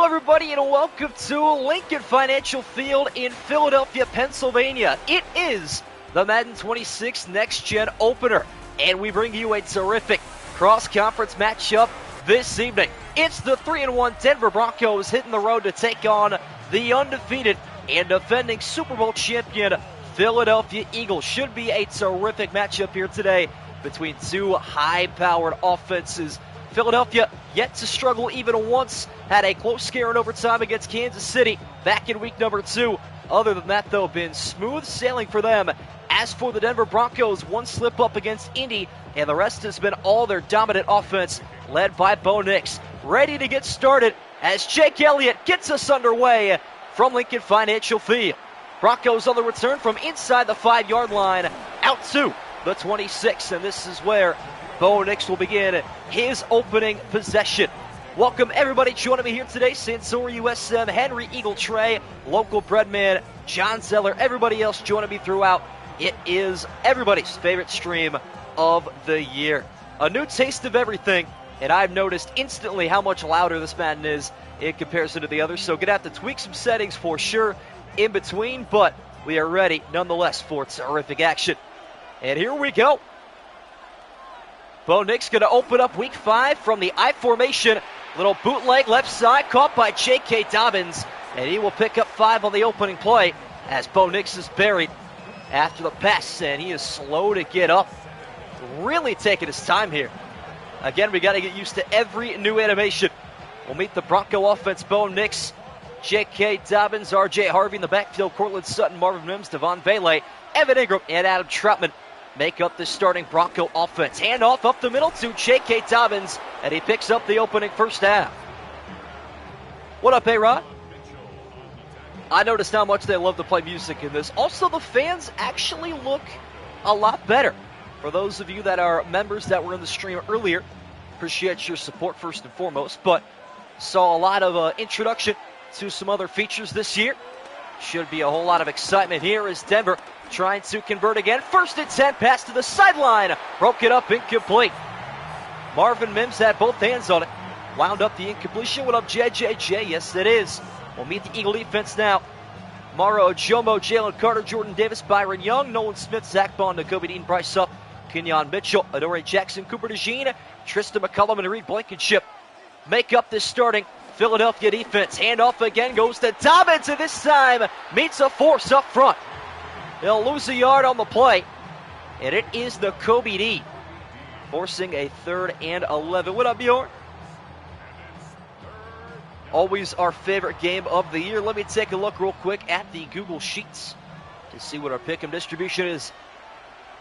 everybody, and welcome to Lincoln Financial Field in Philadelphia, Pennsylvania. It is the Madden 26 Next Gen Opener, and we bring you a terrific cross-conference matchup this evening. It's the 3-1 Denver Broncos hitting the road to take on the undefeated and defending Super Bowl champion Philadelphia Eagles. Should be a terrific matchup here today between two high-powered offenses. Philadelphia yet to struggle even once, had a close scare in overtime against Kansas City back in week number 2. Other than that, though, been smooth sailing for them. As for the Denver Broncos, one slip up against Indy, and the rest has been all their dominant offense, led by Bo Nix. Ready to get started as Jake Elliott gets us underway from Lincoln Financial Field. Broncos on the return from inside the 5-yard line, out to the 26, and this is where Bo Nix will begin his opening possession. Welcome everybody joining me here today. Sansori USM, Henry Eagle Trey, local breadman, John Zeller, everybody else joining me throughout. It is everybody's favorite stream of the year. A new taste of everything, and I've noticed instantly how much louder this Madden is in comparison to the others, so gonna have to tweak some settings for sure in between, but we are ready nonetheless for terrific action. And here we go. Bo Nix going to open up week 5 from the I formation. Little bootleg left side caught by J.K. Dobbins. And he will pick up 5 on the opening play as Bo Nix is buried after the pass. And he is slow to get up. Really taking his time here. Again, we got to get used to every new animation. We'll meet the Bronco offense. Bo Nix, J.K. Dobbins, R.J. Harvey in the backfield. Cortland Sutton, Marvin Mims, Devon Bailey, Evan Ingram, and Adam Troutman make up the starting Bronco offense. Handoff up the middle to J.K. Dobbins, and he picks up the opening first half. What up, A-Rod? I noticed how much they love to play music in this. Also, the fans actually look a lot better. For those of you that are members that were in the stream earlier, appreciate your support first and foremost, but saw a lot of introduction to some other features this year. Should be a whole lot of excitement here as Denver trying to convert again. 1st and 10, pass to the sideline. Broke it up, incomplete. Marvin Mims had both hands on it. Wound up the incompletion. What up, JJJ? Yes, it is. We'll meet the Eagle defense now. Mara Ojomo, Jalen Carter, Jordan Davis, Byron Young, Nolan Smith, Zach Bond, Nakobe Dean, Bryce Huff, Kenyon Mitchell, Adoree Jackson, Cooper DeJean, Tristan McCullum, and Reed Blankenship make up this starting Philadelphia defense. Handoff again goes to Dobbins, and this time meets a force up front. They'll lose a yard on the play, and it is the Kobe D forcing a 3rd and 11. What up, Bjorn? Always our favorite game of the year. Let me take a look real quick at the Google Sheets to see what our pick'em distribution is.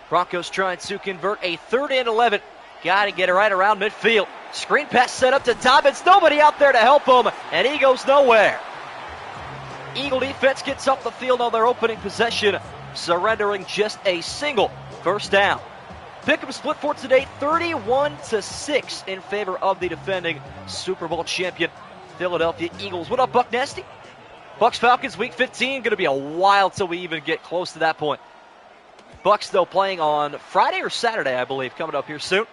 Broncos trying to convert a 3rd and 11. Got to get it right around midfield. Screen pass set up to Dobbins. Nobody out there to help him, and he goes nowhere. Eagle defense gets up the field on their opening possession, surrendering just a single first down. Pick'em split for today, 31-6 in favor of the defending Super Bowl champion Philadelphia Eagles. What up, Buck Nasty? Bucks Falcons week 15, going to be a while till we even get close to that point. Bucks, though, playing on Friday or Saturday, I believe, coming up here soon.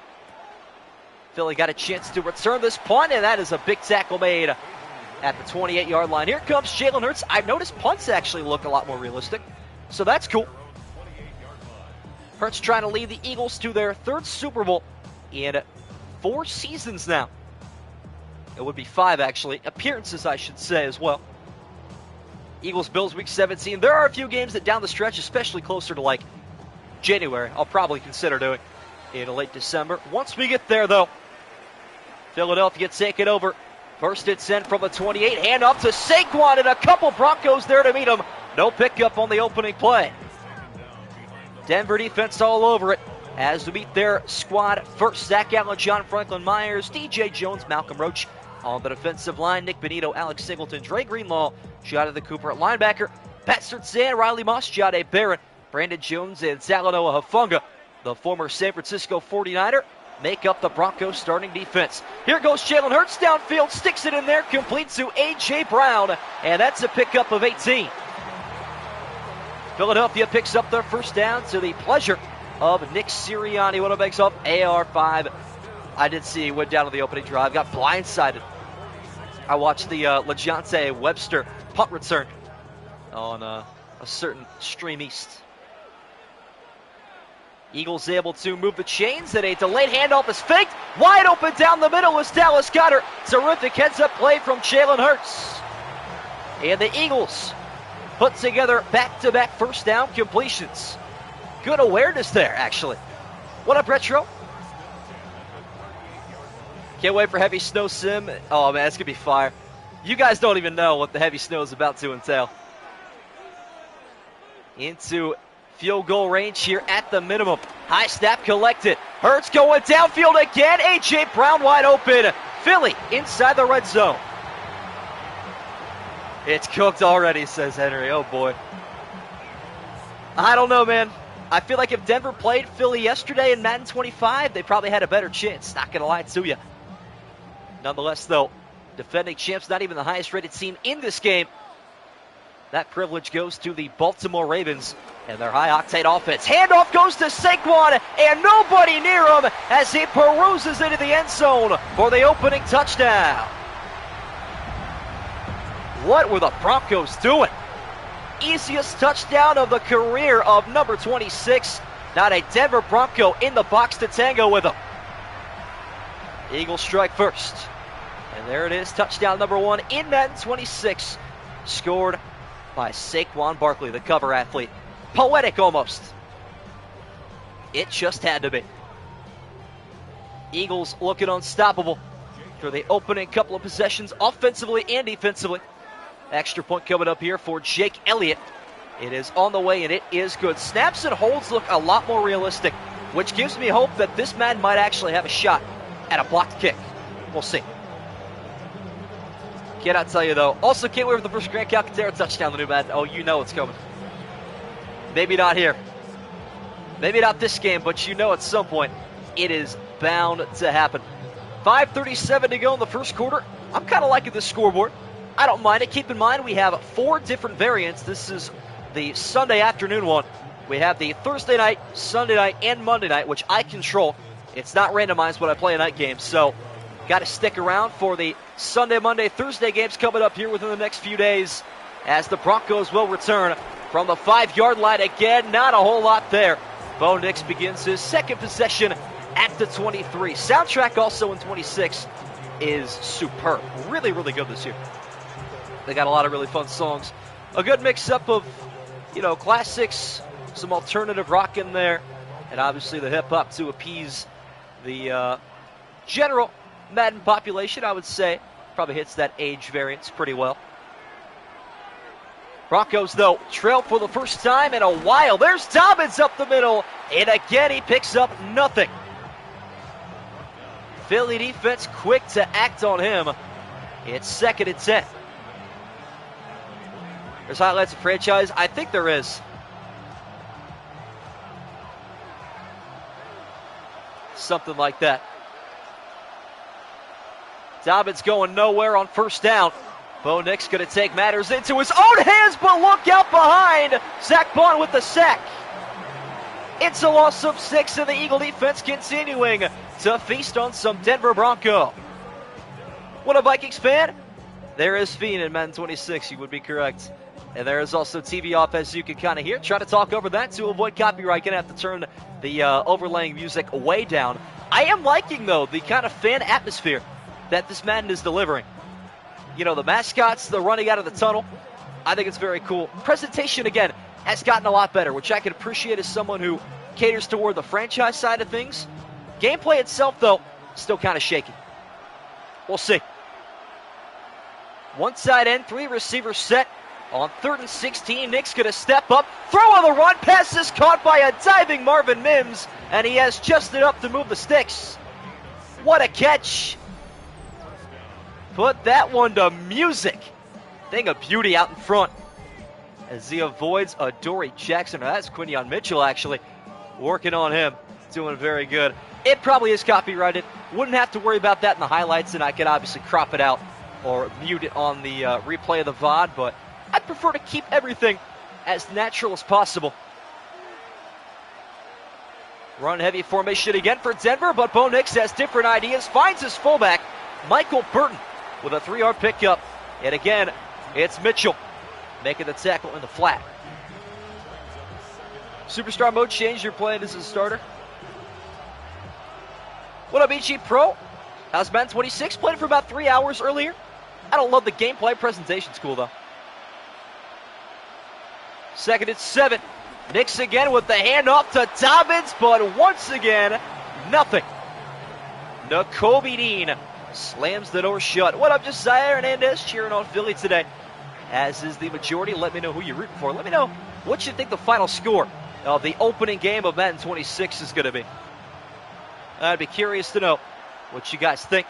Philly got a chance to return this punt, and that is a big tackle made at the 28-yard line. Here comes Jalen Hurts. I've noticed punts actually look a lot more realistic, so that's cool. Hurts trying to lead the Eagles to their 3rd Super Bowl in 4 seasons now. It would be 5, actually. Appearances, I should say, as well. Eagles-Bills week 17. There are a few games that down the stretch, especially closer to, like, January, I'll probably consider doing in late December. Once we get there, though, Philadelphia taking over. 1st and 10 from the 28. Hand up to Saquon, and a couple Broncos there to meet him. No pickup on the opening play. Denver defense all over it as we meet their squad first. Zach Allen, John Franklin Myers, DJ Jones, Malcolm Roach on the defensive line. Nick Benito, Alex Singleton, Dre Greenlaw, Jonathan Cooper at linebacker. Pat Surtain, Riley Moss, Jahdae Barron, Brandon Jones, and Talanoa Hufanga, the former San Francisco 49er, make up the Broncos starting defense. Here goes Jalen Hurts downfield, sticks it in there, complete to A.J. Brown, and that's a pickup of 18. Philadelphia picks up their first down to the pleasure of Nick Sirianni. What it makes up AR5. I did see he went down to the opening drive, got blindsided I watched the LeJohntay Webster punt return on a certain Stream East. Eagles able to move the chains, and a delayed handoff is faked. Wide open down the middle is Dallas Goedert. Terrific heads-up play from Jalen Hurts. And the Eagles put together back-to-back first down completions. Good awareness there, actually. What up, Retro? Can't wait for heavy snow sim. Oh, man, it's going to be fire. You guys don't even know what the heavy snow is about to entail. Into field goal range here at the minimum. High snap collected. Hurts going downfield again. A.J. Brown wide open. Philly inside the red zone. It's cooked already, says Henry. Oh, boy. I don't know, man. I feel like if Denver played Philly yesterday in Madden 25, they probably had a better chance. Not going to lie to you. Nonetheless, though, defending champs, not even the highest-rated team in this game. That privilege goes to the Baltimore Ravens and their high-octane offense. Handoff goes to Saquon, and nobody near him as he peruses into the end zone for the opening touchdown. What were the Broncos doing? Easiest touchdown of the career of number 26. Not a Denver Bronco in the box to tango with him. Eagles strike first. And there it is, touchdown number 1 in Madden 26. Scored by Saquon Barkley, the cover athlete. Poetic almost. It just had to be. Eagles looking unstoppable for the opening couple of possessions, offensively and defensively. Extra point coming up here for Jake Elliott. It is on the way, and it is good. Snaps and holds look a lot more realistic, which gives me hope that this man might actually have a shot at a blocked kick. We'll see. Cannot tell you, though. Also, can't wait for the first Grant Calcaterra touchdown, the new Madden. Oh, you know it's coming. Maybe not here. Maybe not this game, but you know at some point it is bound to happen. 5:37 to go in the first quarter. I'm kind of liking this scoreboard. I don't mind it. Keep in mind, we have 4 different variants. This is the Sunday afternoon one. We have the Thursday night, Sunday night, and Monday night, which I control. It's not randomized when I play a night game, so got to stick around for the Sunday, Monday, Thursday games coming up here within the next few days as the Broncos will return from the 5-yard line again. Not a whole lot there. Bo Nix begins his second possession at the 23. Soundtrack also in 26 is superb. Really, really good this year. They got a lot of really fun songs. A good mix-up of, classics, some alternative rock in there, and obviously the hip-hop to appease the general Madden population, I would say. Probably hits that age variance pretty well. Broncos, though, trail for the first time in a while. There's Dobbins up the middle, and again he picks up nothing. Philly defense quick to act on him. It's 2nd and 10. There's highlights of franchise. I think there is. Something like that. Dobbins going nowhere on first down. Bo Nix going to take matters into his own hands, but look out behind. Zach Bond with the sack. It's a loss of 6, and the Eagle defense continuing to feast on some Denver Bronco. What a Vikings fan? There is Fiend in Madden 26, you would be correct. And there is also TV off, as you can kind of hear. Try to talk over that to avoid copyright. Going to have to turn the overlaying music way down. I am liking, though, the kind of fan atmosphere that this Madden is delivering. The mascots, the running out of the tunnel. I think it's very cool. Presentation, again, has gotten a lot better, which I can appreciate as someone who caters toward the franchise side of things. Gameplay itself, though, still kind of shaky. We'll see. One side end, 3 receivers set. On 3rd and 16, Nick's going to step up. Throw on the run. Pass is caught by a diving Marvin Mims, and he has just enough to move the sticks. What a catch. Put that one to music. Thing of beauty out in front as he avoids Adoree Jackson. That's Quinion Mitchell, actually, working on him. Doing very good. It probably is copyrighted. Wouldn't have to worry about that in the highlights, and I could obviously crop it out or mute it on the replay of the VOD, but I'd prefer to keep everything as natural as possible. Run heavy formation again for Denver, but Bo Nix has different ideas. Finds his fullback, Michael Burton, with a 3-yard pickup. And again, it's Mitchell making the tackle in the flat. Superstar mode change, you're playing as a starter. What up, EG Pro? How's Madden 26? Played for about 3 hours earlier. I don't love the gameplay. Presentation's cool, though. 2nd and 7. Nix again with the handoff to Dobbins, but once again, nothing. Nakobe Dean slams the door shut. What up, Josiah Hernandez, cheering on Philly today, as is the majority. Let me know who you're rooting for. Let me know what you think the final score of the opening game of Madden 26 is going to be. I'd be curious to know what you guys think.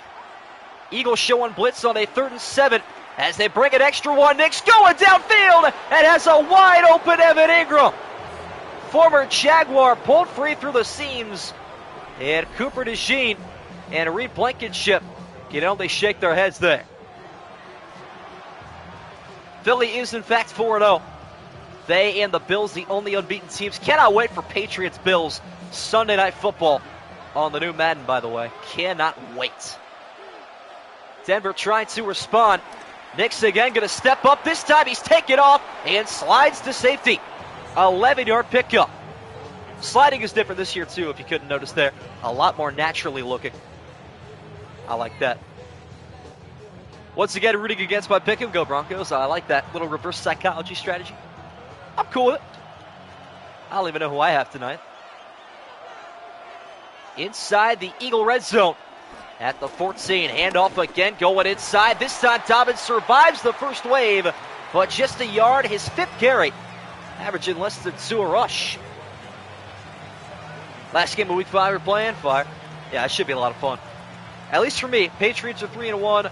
Eagles showing blitz on a 3rd and 7 as they bring an extra one. Nix going downfield and has a wide open Evan Ingram. Former Jaguar pulled free through the seams, and Cooper DeJean and Reed Blankenship can only shake their heads there. Philly is in fact 4-0. They and the Bills, the only unbeaten teams. Cannot wait for Patriots-Bills Sunday Night Football on the new Madden, by the way. Cannot wait. Denver trying to respond. Nix again going to step up. This time he's taken off and slides to safety. 11-yard pickup. Sliding is different this year, too, if you couldn't notice there. A lot more naturally looking. I like that. Once again, rooting against my pick and go Broncos. I like that little reverse psychology strategy. I'm cool with it. I don't even know who I have tonight. Inside the Eagle red zone at the 14. Handoff again, going inside. This time Dobbins survives the first wave, but just a yard, his 5th carry. Averaging less than 2 a rush. Last game of week 5 we're playing. Fire. Yeah, it should be a lot of fun. At least for me. Patriots are 3-1,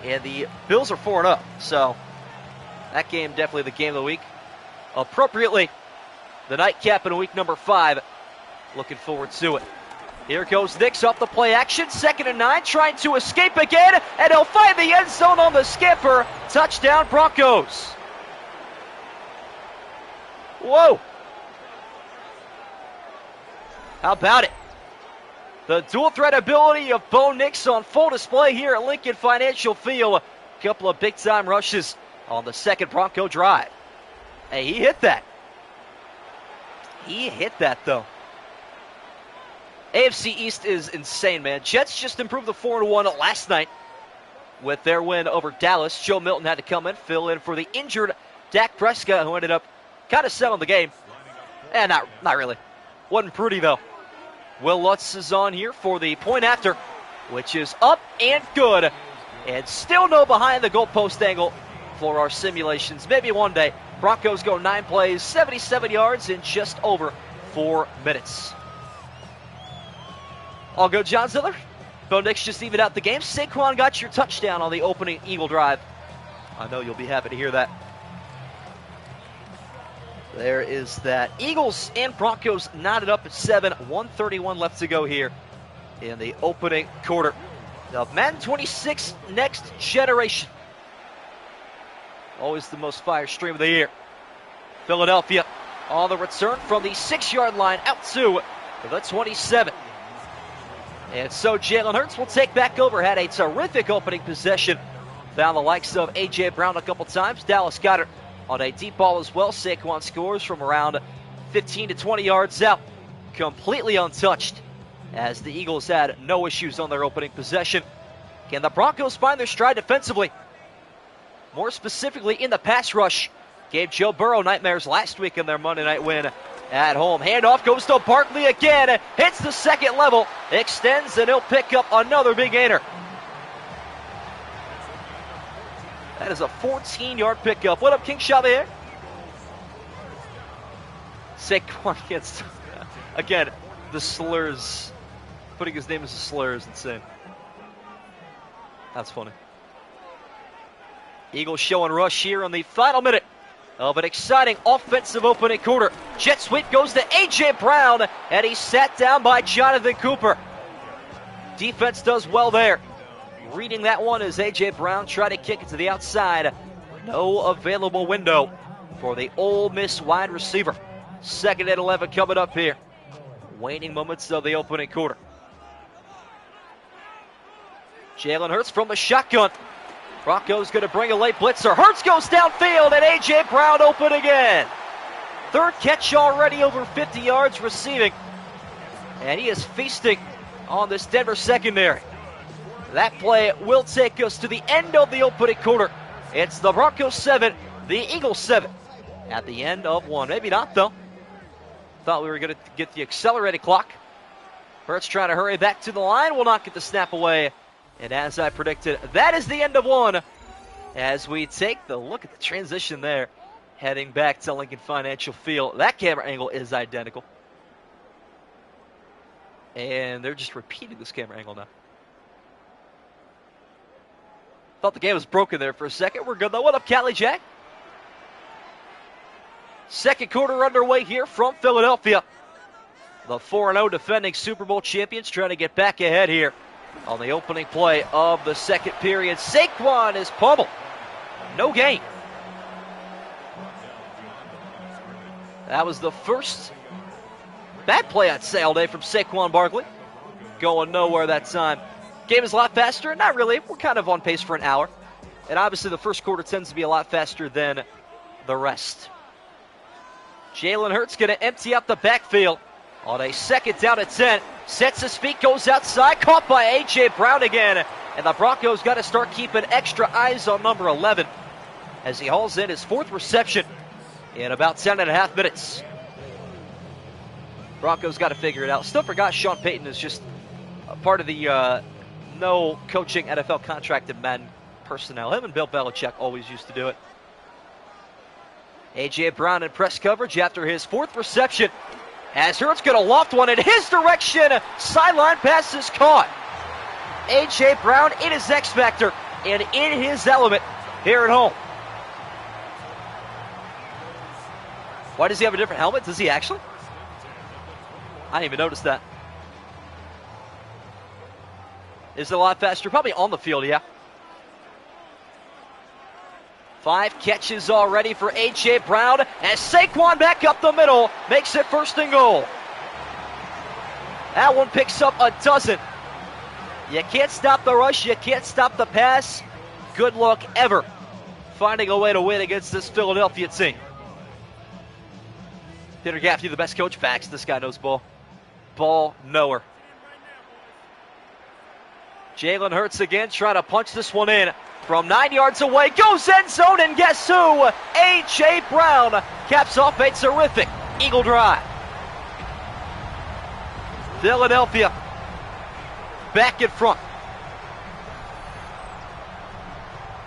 and the Bills are 4-0. So that game definitely the game of the week. Appropriately, the nightcap in week number 5. Looking forward to it. Here goes Nix off the play action. 2nd and 9, trying to escape again, and he'll find the end zone on the skipper. Touchdown Broncos. Whoa. How about it? The dual threat ability of Bo Nix on full display here at Lincoln Financial Field. A couple of big-time rushes on the second Bronco drive. Hey, he hit that. He hit that, though. AFC East is insane, man. Jets just improved to 4-1 last night with their win over Dallas. Joe Milton had to come in, fill in for the injured Dak Prescott, who ended up kind of settling the game. Not really. Wasn't pretty, though. Will Lutz is on here for the point after, which is up and good. And still no behind the goalpost angle for our simulations. Maybe one day. Broncos go 9 plays, 77 yards in just over 4 minutes. All go John Ziller. Bo Nix just evened out the game. Saquon got your touchdown on the opening Eagle drive. I know you'll be happy to hear that. There is that. Eagles and Broncos knotted up at 7. 1:31 left to go here in the opening quarter. Now, Madden 26 Next Generation. Always the most fire stream of the year. Philadelphia on the return from the 6-yard line out to the 27. And so Jalen Hurts will take back over. Had a terrific opening possession. Found the likes of A.J. Brown a couple times. Dallas Goedert on a deep ball as well. Saquon scores from around 15 to 20 yards out. Completely untouched as the Eagles had no issues on their opening possession. Can the Broncos find their stride defensively? More specifically in the pass rush. Gave Joe Burrow nightmares last week in their Monday night win at home. Handoff goes to Barkley again. Hits the second level. Extends, and he'll pick up another big gainer. That is a 14-yard pickup. What up, King Xavier? Saquon gets... Again, the slurs. Putting his name as a slur is insane. That's funny. Eagles showing rush here on the final minute of an exciting offensive opening quarter. Jet sweep goes to A.J. Brown, and he's sat down by Jonathan Cooper. Defense does well there. Reading that one as A.J. Brown tried to kick it to the outside. No available window for the Ole Miss wide receiver. 2nd and 11 coming up here. Waning moments of the opening quarter. Jalen Hurts from the shotgun. Broncos going to bring a late blitzer. Hurts goes downfield, and A.J. Brown open again. Third catch already, over 50 yards receiving. And he is feasting on this Denver secondary. That play will take us to the end of the opening quarter. It's the Broncos 7, the Eagles 7. At the end of one. Maybe not, though. Thought we were going to get the accelerated clock. Hurts trying to hurry back to the line. Will not get the snap away. And as I predicted, that is the end of one. As we take the look at the transition there. Heading back to Lincoln Financial Field. That camera angle is identical. And they're just repeating this camera angle now. Thought the game was broken there for a second. We're good though. What up, Cali Jack? Second quarter underway here from Philadelphia. The 4-0 defending Super Bowl champions trying to get back ahead here on the opening play of the second period. Saquon is pummeled. No gain. That was the first bad play I'd say all day from Saquon Barkley. Going nowhere that time. Game is a lot faster. Not really. We're kind of on pace for an hour. And obviously the first quarter tends to be a lot faster than the rest. Jalen Hurts going to empty out the backfield on a second down at 10. Sets his feet, goes outside. Caught by A.J. Brown again. And the Broncos got to start keeping extra eyes on number 11 as he hauls in his fourth reception in about 10.5 minutes. Broncos got to figure it out. Still forgot Sean Payton is just a part of the no coaching NFL contracted Madden personnel. Him and Bill Belichick always used to do it. A.J. Brown in press coverage after his fourth reception. As Hurts going to loft one in his direction. Sideline pass is caught. A.J. Brown in his X Factor and in his element here at home. Why does he have a different helmet? Does he actually? I didn't even notice that. Is it a lot faster? Probably on the field, yeah. 5 catches already for A.J. Brown as Saquon back up the middle makes it first and goal. That one picks up a dozen. You can't stop the rush. You can't stop the pass. Good luck ever finding a way to win against this Philadelphia team. Peter Gaffney, the best coach. Facts. This guy knows ball. Ball knower. Jalen Hurts again trying to punch this one in from 9 yards away. Goes end zone, and guess who? A.J. Brown caps off a terrific Eagle drive. Philadelphia back in front.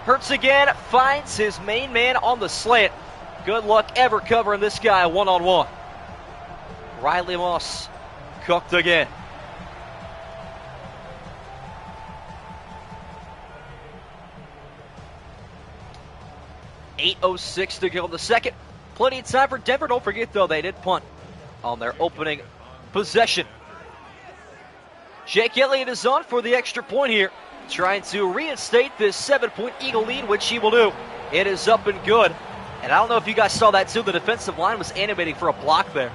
Hurts again, finds his main man on the slant. Good luck ever covering this guy one-on-one. Riley Moss cooked again. .806 to go in the second. Plenty of time for Denver. Don't forget, though, they did punt on their opening possession. Jake Elliott is on for the extra point here, trying to reinstate this 7-point Eagle lead, which he will do. It is up and good. And I don't know if you guys saw that, too. The defensive line was animating for a block there.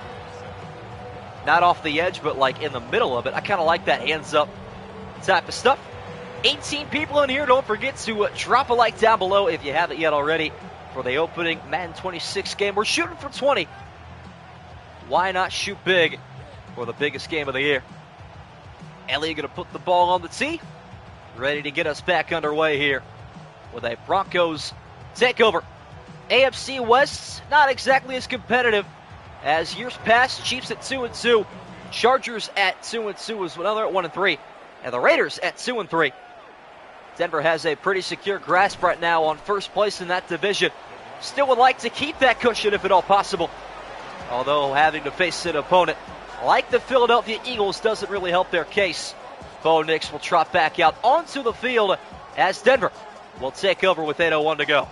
Not off the edge, but like in the middle of it. I kind of like that hands up type of stuff. 18 people in here. Don't forget to drop a like down below if you haven't yet already for the opening Madden 26 game. We're shooting for 20. Why not shoot big for the biggest game of the year? Elliott going to put the ball on the tee. Ready to get us back underway here with a Broncos takeover. AFC West, not exactly as competitive as years past. Chiefs at 2-2. Chargers at 2-2 as another at 1-3. And the Raiders at 2-3. Denver has a pretty secure grasp right now on first place in that division. Still would like to keep that cushion if at all possible. Although having to face an opponent like the Philadelphia Eagles doesn't really help their case. Bo Nix will trot back out onto the field as Denver will take over with 8:01 to go.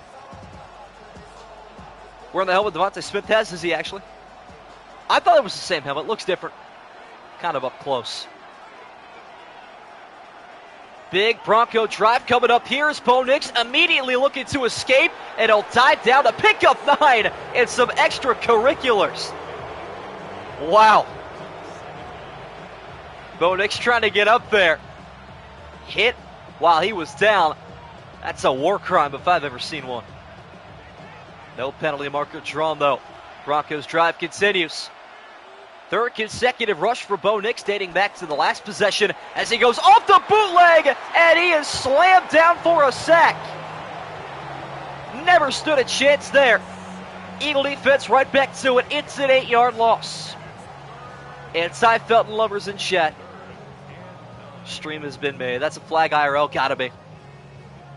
Wearing the helmet Devontae Smith has, is he actually? I thought it was the same helmet. Looks different. Kind of up close. Big Bronco drive coming up here is Bo Nix immediately looking to escape, and he'll dive down to pick up 9 and some extracurriculars. Wow. Bo Nix trying to get up there. Hit while he was down. That's a war crime if I've ever seen one. No penalty marker drawn, though. Broncos drive continues. Third consecutive rush for Bo Nix dating back to the last possession as he goes off the bootleg, and he is slammed down for a sack. Never stood a chance there. Eagle defense right back to it. It's an 8-yard loss. And Ty Felton lovers in chat. Stream has been made. That's a flag IRL. Gotta be.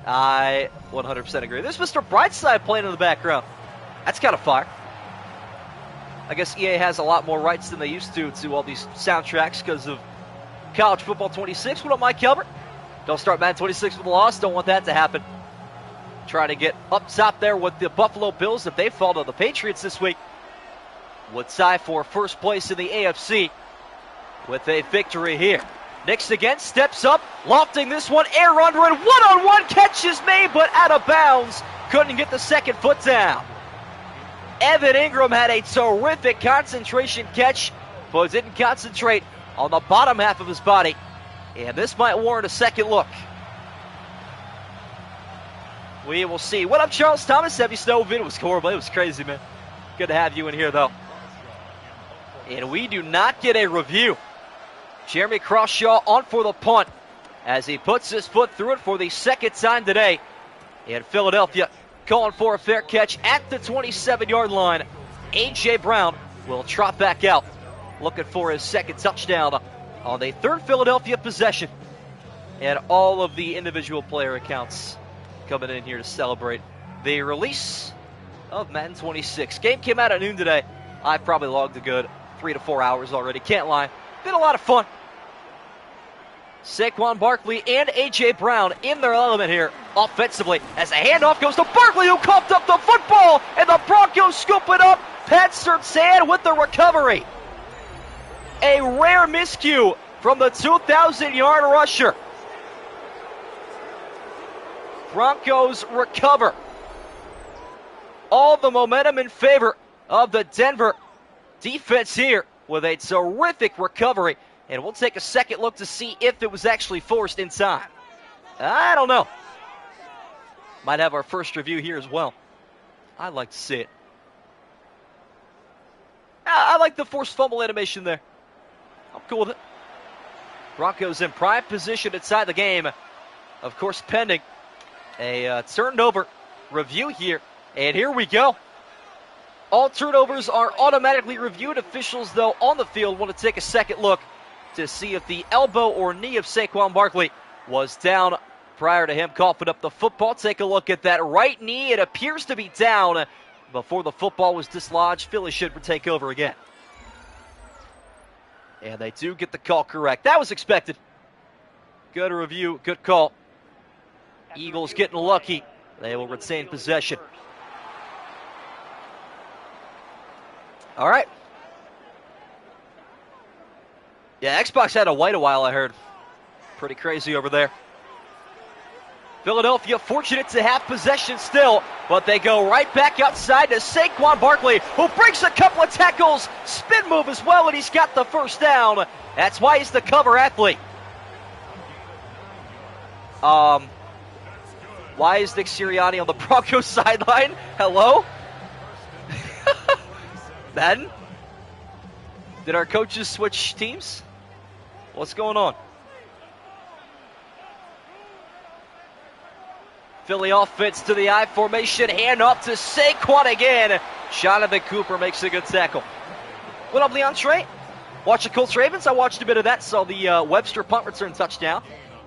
I 100% agree. There's Mr. Brightside playing in the background. That's kind of fire. I guess EA has a lot more rights than they used to all these soundtracks because of College Football 26. What up, Mike Kelbert? Don't start Madden 26 with a loss. Don't want that to happen. Trying to get up top there with the Buffalo Bills if they fall to the Patriots this week. Would tie for first place in the AFC with a victory here. Nix again steps up, lofting this one, air under it, one-on-one catch is made, but out of bounds. Couldn't get the second foot down. Evan Ingram had a terrific concentration catch, but didn't concentrate on the bottom half of his body. And this might warrant a second look. We will see. What up, Charles Thomas? Heavy snow. It was horrible. It was crazy, man. Good to have you in here, though. And we do not get a review. Jeremy Crawshaw on for the punt as he puts his foot through it for the second time today. And Philadelphia calling for a fair catch at the 27-yard line. A.J. Brown will trot back out, looking for his second touchdown on the third Philadelphia possession. And all of the individual player accounts coming in here to celebrate the release of Madden 26. Game came out at noon today. I probably logged a good 3 to 4 hours already. Can't lie. Been a lot of fun. Saquon Barkley and A.J. Brown in their element here offensively as a handoff goes to Barkley, who coughed up the football, and the Broncos scoop it up. Pat Surtain with the recovery. A rare miscue from the 2,000-yard rusher. Broncos recover. All the momentum in favor of the Denver defense here with a terrific recovery. And we'll take a second look to see if it was actually forced in time. I don't know. Might have our first review here as well. I'd like to see it. I like the forced fumble animation there. I'm cool with it. Broncos in prime position inside the game. Of course, pending a turned over review here. And here we go. All turnovers are automatically reviewed. Officials, though, on the field want to take a second look to see if the elbow or knee of Saquon Barkley was down prior to him coughing up the football. Take a look at that right knee. It appears to be down before the football was dislodged. Philly should take over again. And they do get the call correct. That was expected. Good review, good call. Eagles getting lucky. They will retain possession. All right. Yeah, Xbox had to wait a while, I heard. Pretty crazy over there. Philadelphia fortunate to have possession still, but they go right back outside to Saquon Barkley, who breaks a couple of tackles, spin move as well, and he's got the first down. That's why he's the cover athlete. Why is Nick Sirianni on the Broncos sideline? Hello? Madden? Did our coaches switch teams? What's going on? Philly offense to the I formation. Hand off to Saquon again. Jonathan Cooper makes a good tackle. What up, Leon Trey? Watch the Colts Ravens. I watched a bit of that. Saw the Webster punt return touchdown.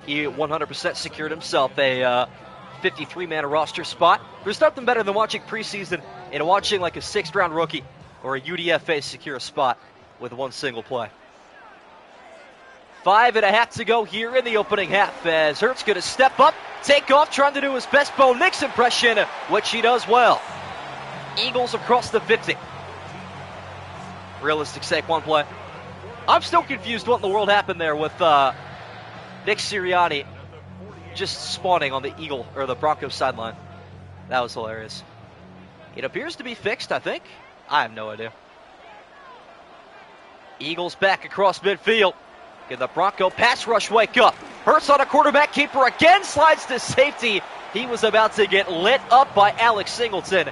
He 100% secured himself a 53-man roster spot. There's nothing better than watching preseason and watching like a 6th-round rookie or a UDFA secure a spot with one single play. 5.5 to go here in the opening half as Hurts going to step up, take off, trying to do his best Bo Nix impression, which he does well. Eagles across the 50. Realistic Saquon play. I'm still confused what in the world happened there with Nick Sirianni just spawning on the Eagle or the Broncos sideline. That was hilarious. It appears to be fixed, I think. I have no idea. Eagles back across midfield. Can the Bronco pass rush wake up? Hurts on a quarterback keeper again, slides to safety, He was about to get lit up by Alex Singleton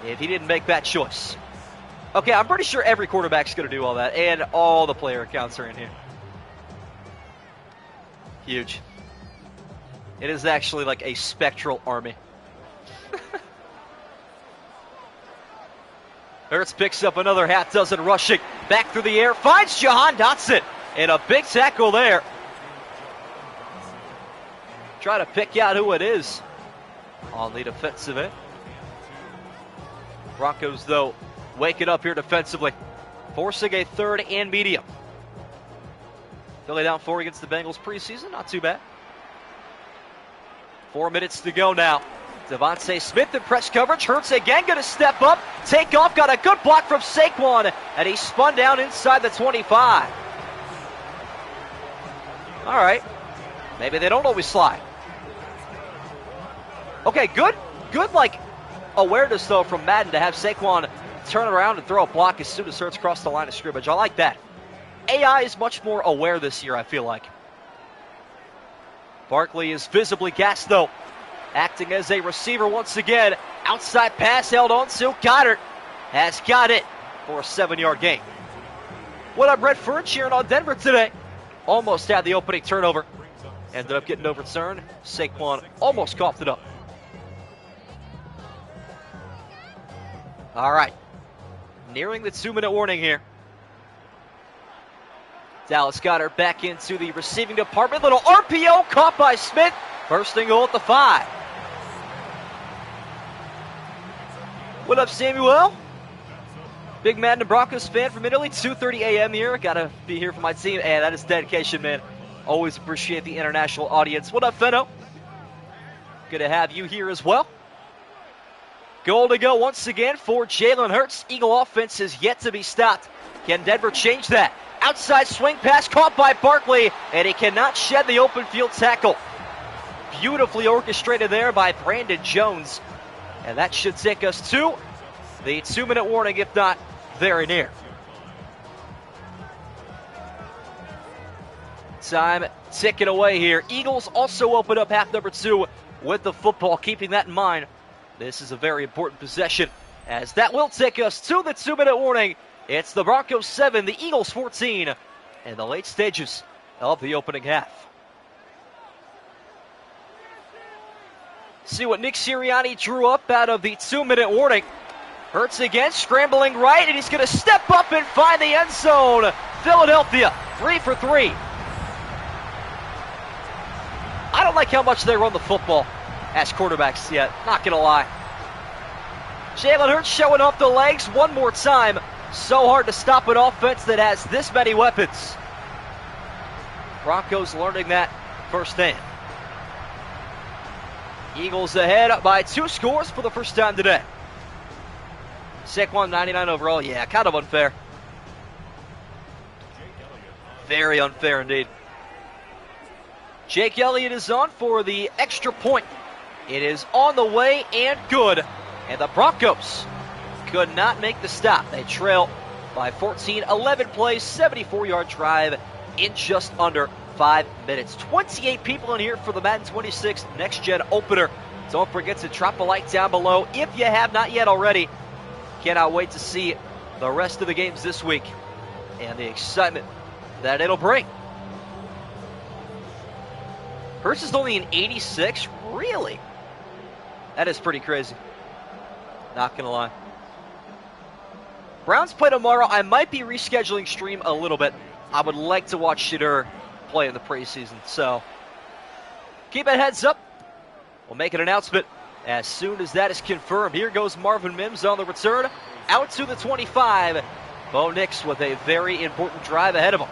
if he didn't make that choice. Okay, I'm pretty sure every quarterback's going to do all that, and all the player accounts are in here. Huge. It is actually like a spectral army. Hurts picks up another half dozen rushing. Back through the air, finds Jahan Dotson. And a big tackle there. Try to pick out who it is on the defensive end. Broncos, though, waking up here defensively, forcing a third and medium. Philly down 4 against the Bengals preseason, not too bad. 4 minutes to go now. Devontae Smith in press coverage. Hurts again going to step up, take off, got a good block from Saquon, and he spun down inside the 25. All right, maybe they don't always slide. Okay, good like awareness though from Madden to have Saquon turn around and throw a block as soon as Hurts crossed the line of scrimmage. I like that. AI is much more aware this year, I feel like. Barkley is visibly gassed though, acting as a receiver once again. Outside pass held on to Goddard. Has got it for a 7-yard gain. What up, Redford, cheering on Denver today. Almost had the opening turnover. Ended up getting overturned. Saquon almost coughed it up. All right. Nearing the 2-minute warning here. Dallas Goedert back into the receiving department. Little RPO caught by Smith. First and goal at the 5. What up, Samuel? Big Madden and Broncos fan from Italy. 2:30 a.m. here. Gotta be here for my team. And that is dedication, man. Always appreciate the international audience. What up, Fenno? Good to have you here as well. Goal to go once again for Jalen Hurts. Eagle offense is yet to be stopped. Can Denver change that? Outside swing pass caught by Barkley, and he cannot shed the open field tackle. Beautifully orchestrated there by Brandon Jones. And that should take us to the 2-minute warning, if not very near. Time ticking away here. Eagles also open up half number 2 with the football, keeping that in mind. This is a very important possession, as that will take us to the 2-minute warning. It's the Broncos 7, the Eagles 14, in the late stages of the opening half. See what Nick Sirianni drew up out of the 2-minute warning. Hurts again, scrambling right, and he's going to step up and find the end zone. Philadelphia, 3 for 3. I don't like how much they run the football as quarterbacks yet, not going to lie. Jalen Hurts showing off the legs one more time. So hard to stop an offense that has this many weapons. Broncos learning that firsthand. Eagles ahead by 2 scores for the first time today. Saquon 99 overall. Yeah, kind of unfair. Very unfair indeed. Jake Elliott is on for the extra point. It is on the way and good. And the Broncos could not make the stop. They trail by 14, 11 plays, 74-yard drive in just under 5 minutes. 28 people in here for the Madden 26 Next Gen opener. Don't forget to drop a like down below if you have not yet already. Cannot wait to see the rest of the games this week and the excitement that it'll bring. Hurts is only an 86? Really? That is pretty crazy. Not gonna lie. Browns play tomorrow. I might be rescheduling stream a little bit. I would like to watch Shadur play in the preseason, so keep a heads up. We'll make an announcement as soon as that is confirmed. Here goes Marvin Mims on the return. Out to the 25. Bo Nix with a very important drive ahead of him.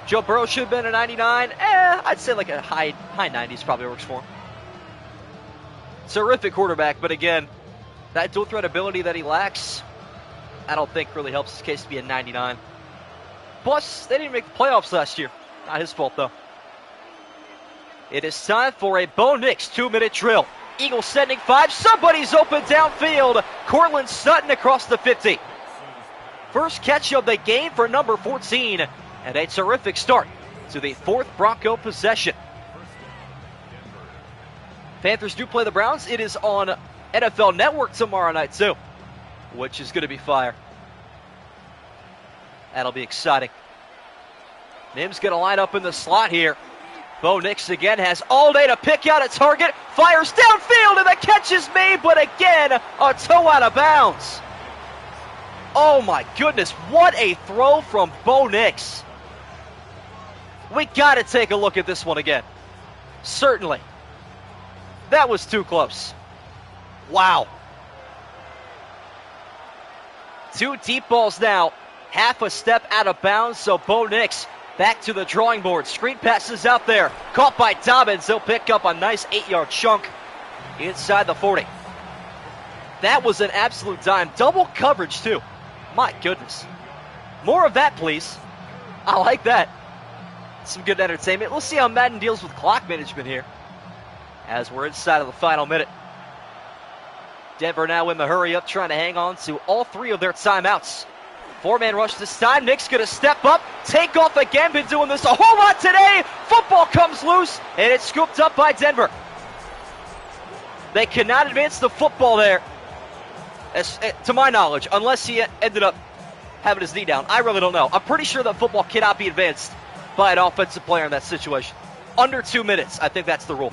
Joe Burrow should have been a 99. I'd say like a high 90s probably works for him. Terrific quarterback, but again, that dual threat ability that he lacks, I don't think really helps his case to be a 99. Plus, they didn't make the playoffs last year. Not his fault, though. It is time for a Bo Nix 2-minute drill. Eagles sending 5. Somebody's open downfield. Cortland Sutton across the 50. First catch of the game for number 14. And a terrific start to the 4th Bronco possession. Panthers do play the Browns. It is on NFL Network tomorrow night, too, which is going to be fire. That'll be exciting. Mims going to line up in the slot here. Bo Nix again has all day to pick out a target. Fires downfield, and the catch is made, but again, a toe out of bounds. Oh my goodness, what a throw from Bo Nix. We got to take a look at this one again. Certainly. That was too close. Wow. 2 deep balls now. Half a step out of bounds, so Bo Nix back to the drawing board. Screen passes out there. Caught by Dobbins. He'll pick up a nice 8-yard chunk inside the 40. That was an absolute dime. Double coverage, too. My goodness. More of that, please. I like that. Some good entertainment. We'll see how Madden deals with clock management here as we're inside of the final minute. Denver now in the hurry up, trying to hang on to all 3 of their timeouts. 4-man rush this time. Nick's going to step up, take off again. Been doing this a whole lot today. Football comes loose, and it's scooped up by Denver. They cannot advance the football there, to my knowledge, unless he ended up having his knee down. I really don't know. I'm pretty sure that football cannot be advanced by an offensive player in that situation. Under 2 minutes, I think that's the rule.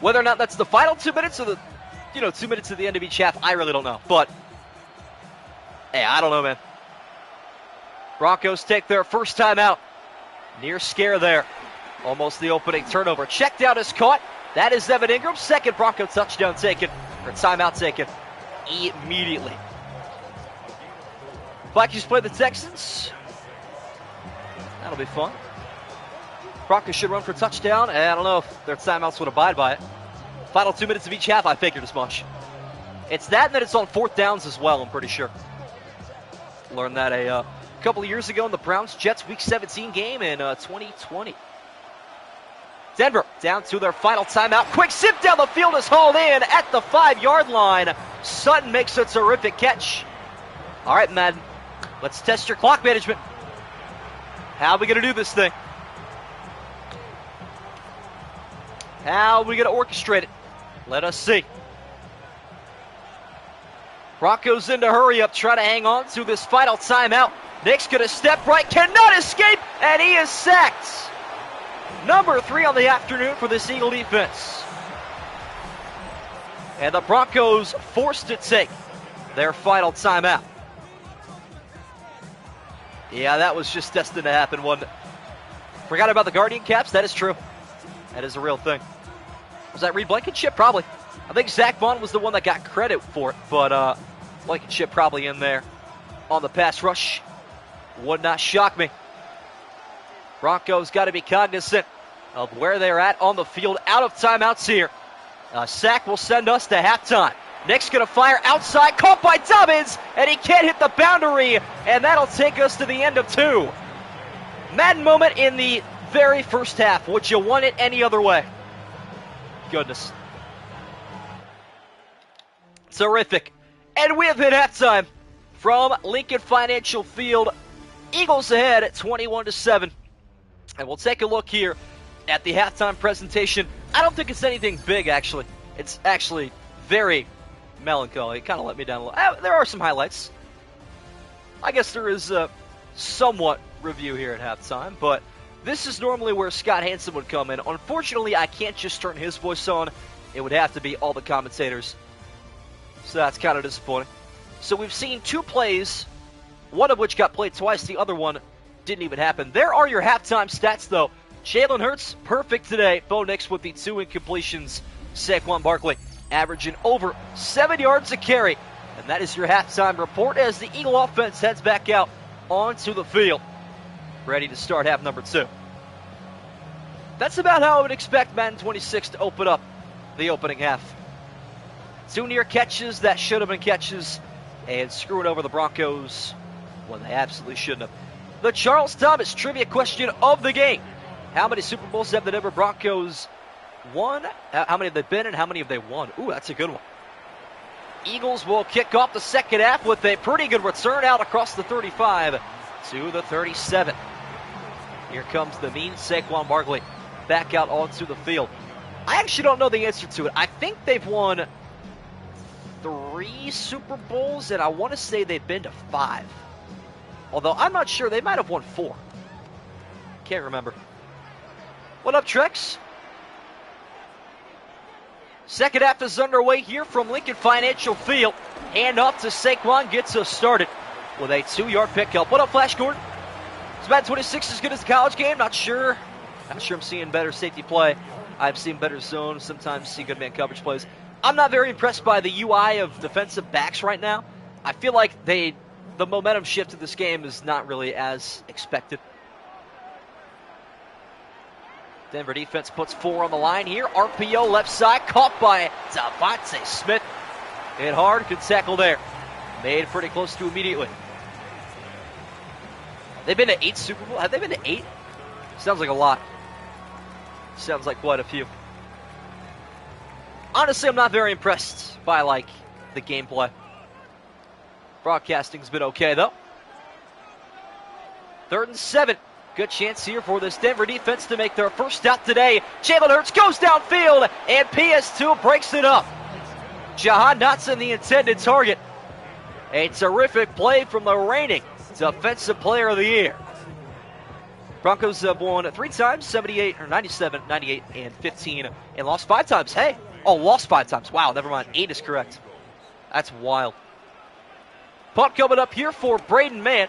Whether or not that's the final 2 minutes or the 2 minutes at the end of each half, I really don't know. But hey, I don't know, man. Broncos take their first time out. Near scare there. Almost the opening turnover. Check down is caught. That is Evan Ingram. Second Bronco touchdown taken, or timeout taken immediately. Vikings play the Texans. That'll be fun. Broncos should run for touchdown. And I don't know if their timeouts would abide by it. Final 2 minutes of each half, I figured as much. It's that, and then it's on 4th downs as well, I'm pretty sure. Learned that a couple of years ago in the Browns-Jets Week 17 game in 2020. Denver down to their final timeout. Quick zip down the field is hauled in at the 5-yard line. Sutton makes a terrific catch. All right, Madden, let's test your clock management. How are we going to do this thing? How are we going to orchestrate it? Let us see. Broncos in to hurry up, try to hang on to this final timeout. Nick's going to step right, cannot escape, and he is sacked. Number 3 on the afternoon for this Eagle defense. And the Broncos forced to take their final timeout. Yeah, that was just destined to happen, wasn't it? Forgot about the Guardian caps? That is true. That is a real thing. Was that Reed Blankenship? Probably. I think Zach Vaughn was the one that got credit for it, but Blankenship probably in there on the pass rush. Would not shock me. Broncos got to be cognizant of where they're at on the field. Out of timeouts here. A sack will send us to halftime. Nick's going to fire outside, caught by Dobbins, and he can't hit the boundary, and that'll take us to the end of 2. Madden moment in the very first half. Would you want it any other way? Goodness. Terrific. And we have hit halftime from Lincoln Financial Field. Eagles ahead at 21-7. And we'll take a look here at the halftime presentation. I don't think it's anything big, actually. It's actually very melancholy. It kind of let me down a little. There are some highlights. I guess there is a somewhat review here at halftime, but this is normally where Scott Hansen would come in. Unfortunately, I can't just turn his voice on. It would have to be all the commentators. So that's kind of disappointing. So we've seen 2 plays, one of which got played twice. The other one didn't even happen. There are your halftime stats, though. Jalen Hurts, perfect today. Bo Nix with the 2 incompletions. Saquon Barkley averaging over 7 yards a carry. And that is your halftime report as the Eagle offense heads back out onto the field. Ready to start half number 2. That's about how I would expect Madden 26 to open up the opening half. 2 near catches that should have been catches and screwing over the Broncos when they absolutely shouldn't have. The Charles Thomas trivia question of the game. How many Super Bowls have the Denver Broncos won? How many have they been and how many have they won? Ooh, that's a good one. Eagles will kick off the second half with a pretty good return out across the 35 to the 37. Here comes the mean Saquon Barkley back out onto the field. I actually don't know the answer to it. I think they've won 3 Super Bowls, and I want to say they've been to 5. Although I'm not sure. They might have won 4. Can't remember. What up, Trex? Second half is underway here from Lincoln Financial Field. Hand off to Saquon, gets us started with a 2-yard pickup. What up, Flash Gordon? Is Madden 26 as good as the college game? Not sure. Not sure I'm seeing better safety play. I've seen better zone, sometimes see good man coverage plays. I'm not very impressed by the UI of defensive backs right now. I feel like the momentum shift of this game is not really as expected. Denver defense puts 4 on the line here. RPO left side, caught by Devontae Smith. Hit hard, good tackle there. Made pretty close to immediately. They've been to 8 Super Bowl. Have they been to 8? Sounds like a lot. Sounds like quite a few. Honestly, I'm not very impressed by, the gameplay. Broadcasting's been okay, though. 3rd and 7. Good chance here for this Denver defense to make their first stop today. Jalen Hurts goes downfield, and PS2 breaks it up. Jahan Dotson, the intended target. A terrific play from the reigning Defensive Player of the Year. Broncos have won 3 times, 78 or 97, 98, and 15, and lost 5 times. Hey, lost 5 times. Wow, never mind. 8 is correct. That's wild. Punt coming up here for Braden Mann.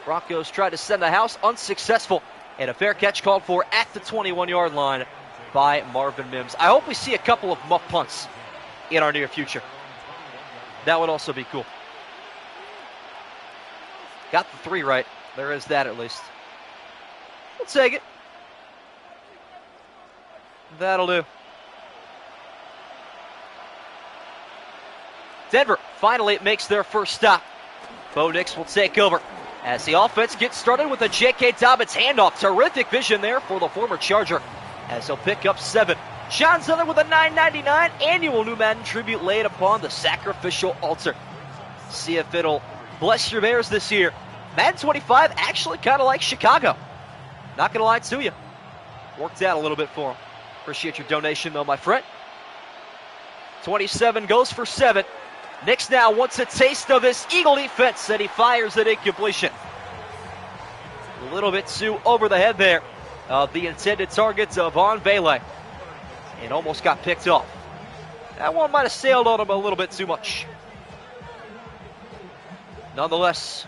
Broncos tried to send the house, unsuccessful, and a fair catch called for at the 21-yard line by Marvin Mims. I hope we see a couple of muff punts in our near future. That would also be cool. Got the 3 right. There is that at least. We'll take it. That'll do. Denver finally makes their first stop. Bo Nix will take over as the offense gets started with a J.K. Dobbins handoff. Terrific vision there for the former Charger as he'll pick up 7. Sean Zeller with a $9.99 annual new Madden tribute laid upon the sacrificial altar. See if it'll bless your Bears this year. Madden 25 actually kind of like Chicago. Not going to lie to you. Worked out a little bit for him. Appreciate your donation, though, my friend. 27 goes for 7. Nix now wants a taste of this Eagle defense, and he fires at incompletion. A little bit too over the head there of the intended target, Von Bailey. And almost got picked off. That one might have sailed on him a little bit too much. Nonetheless,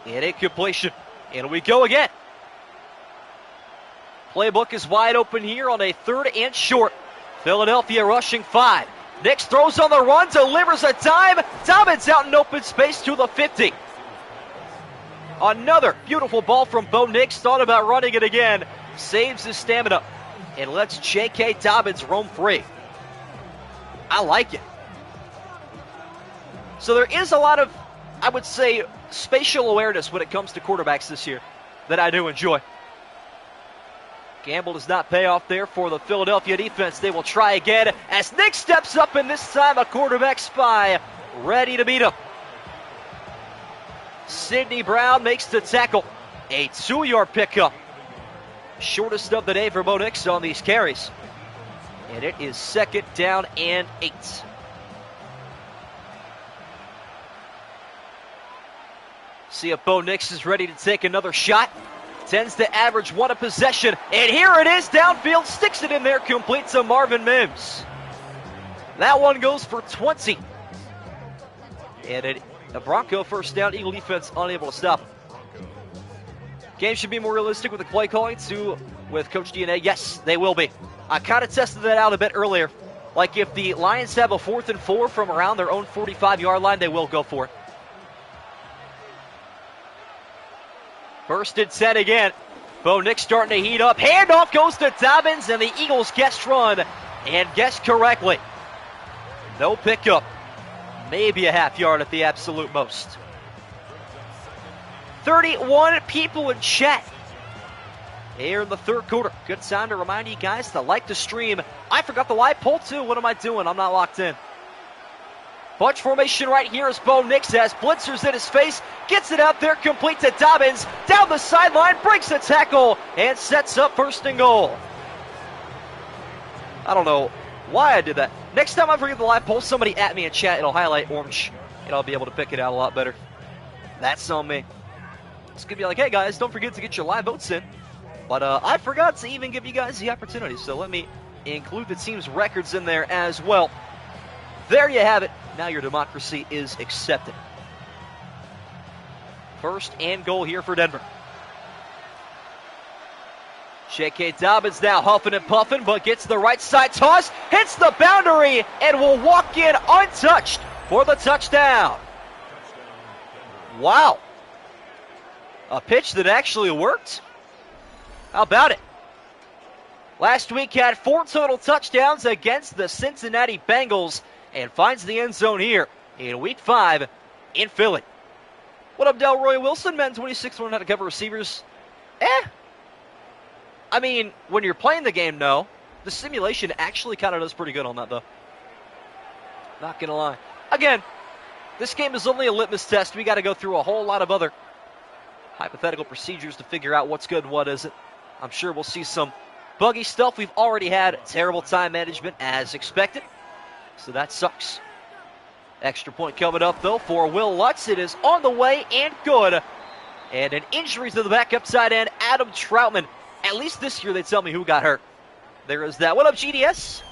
an incompletion. And we go again. Playbook is wide open here on a 3rd and short. Philadelphia rushing 5. Nix throws on the run, delivers a dime. Dobbins out in open space to the 50. Another beautiful ball from Bo Nix. Thought about running it again. Saves his stamina and lets J.K. Dobbins roam free. I like it. So there is a lot of, I would say, spatial awareness when it comes to quarterbacks this year that I do enjoy. Gamble does not pay off there for the Philadelphia defense. They will try again as Nick steps up, and this time a quarterback spy ready to beat him. Sidney Brown makes the tackle. A 2-yard pickup. Shortest of the day for Bo Nix on these carries. And it is 2nd down and 8. See if Bo Nix is ready to take another shot. Tends to average 1 a possession. And here it is, downfield, sticks it in there, complete to Marvin Mims. That one goes for 20. And a Bronco first down, Eagle defense unable to stop. Game should be more realistic with the play calling too with Coach DNA. Yes, they will be. I kind of tested that out a bit earlier. Like if the Lions have a 4th and 4 from around their own 45-yard line, they will go for it. 1st and 10 again. Bo Nix starting to heat up. Handoff goes to Dobbins, and the Eagles guessed run and guessed correctly. No pickup. Maybe a half yard at the absolute most. 31 people in chat here in the 3rd quarter. Good time to remind you guys to like the stream. I forgot the live poll too. What am I doing? I'm not locked in. Bunch formation right here as Bo Nix has blitzers in his face. Gets it out there, complete to Dobbins. Down the sideline, breaks the tackle, and sets up 1st and goal. I don't know why I did that. Next time I forget the live poll, somebody at me in chat, it'll highlight orange, and I'll be able to pick it out a lot better. That's on me. It's going to be like, hey guys, don't forget to get your live votes in. But I forgot to even give you guys the opportunity, so let me include the team's records in there as well. There you have it. Now your democracy is accepted. First and goal here for Denver. J.K. Dobbins now huffing and puffing, but gets the right side toss, hits the boundary, and will walk in untouched for the touchdown. Wow. A pitch that actually worked. How about it? Last week had 4 total touchdowns against the Cincinnati Bengals and finds the end zone here in Week 5 in Philly. What up, Delroy Wilson? Madden 26 learned how to cover receivers. I mean, when you're playing the game, no. The simulation actually kind of does pretty good on that, though. Not going to lie. Again, this game is only a litmus test. We got to go through a whole lot of other hypothetical procedures to figure out what's good and what isn't. I'm sure we'll see some buggy stuff. We've already had terrible time management as expected, so that sucks. Extra point coming up, though, for Will Lutz. It is on the way and good. And an injury to the backup side end, Adam Troutman. At least this year they tell me who got hurt. There is that. What up, GDS?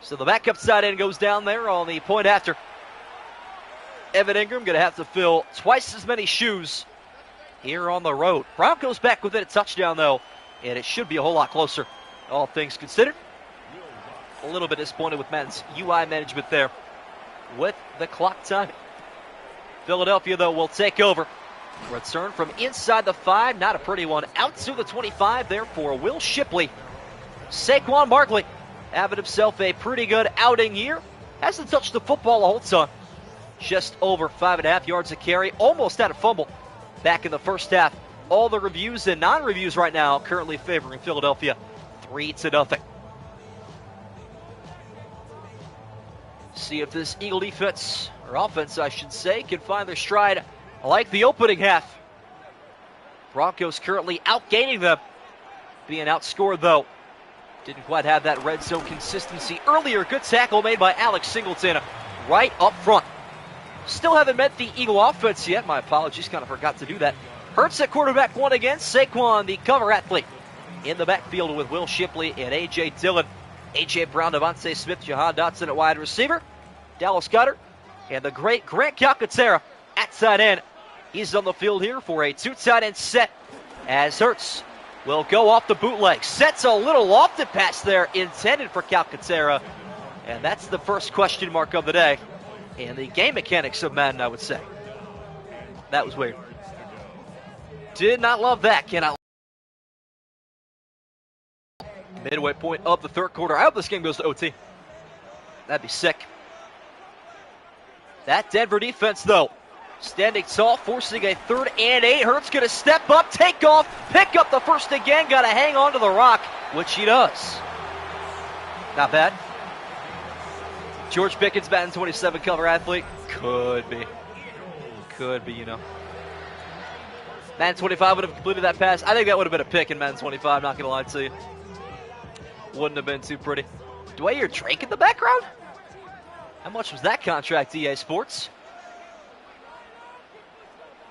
So the backup side end goes down there on the point after. Evan Ingram going to have to fill twice as many shoes here on the road. Broncos back within a touchdown, though, and it should be a whole lot closer, all things considered. A little bit disappointed with Madden's UI management there with the clock timing. Philadelphia, though, will take over. Return from inside the 5, not a pretty one. Out to the 25 there for Will Shipley. Saquon Barkley having himself a pretty good outing here. Hasn't touched the football the whole time. Just over 5.5 yards a carry. Almost had a fumble back in the first half. All the reviews and non-reviews right now currently favoring Philadelphia 3-0. See if this Eagle defense, or offense I should say, can find their stride like the opening half. Broncos currently outgaining them. Being outscored, though. Didn't quite have that red zone consistency earlier. Good tackle made by Alex Singleton right up front. Still haven't met the Eagle offense yet. My apologies, kind of forgot to do that. Hurts at quarterback one again. Saquon, the cover athlete, in the backfield with Will Shipley and A.J. Dillon. A.J. Brown, Devontae Smith, Jahan Dotson at wide receiver. Dallas Goedert and the great Grant Calcaterra at tight end. He's on the field here for a 2 tight end set as Hurts will go off the bootleg. Sets a little lofted pass there intended for Calcaterra. And that's the first question mark of the day. And the game mechanics of Madden, I would say. That was weird. Did not love that. Cannot. Midway point of the third quarter. I hope this game goes to OT. That'd be sick. That Denver defense, though, standing tall, forcing a 3rd and 8. Hurts going to step up, take off, pick up the first again. Got to hang on to the rock, which he does. Not bad. George Pickens, Madden 27 cover athlete. Could be, you know. Madden 25 would have completed that pass. I think that would have been a pick in Madden 25, not going to lie to you. Wouldn't have been too pretty. Do I hear Drake in the background? How much was that contract, EA Sports?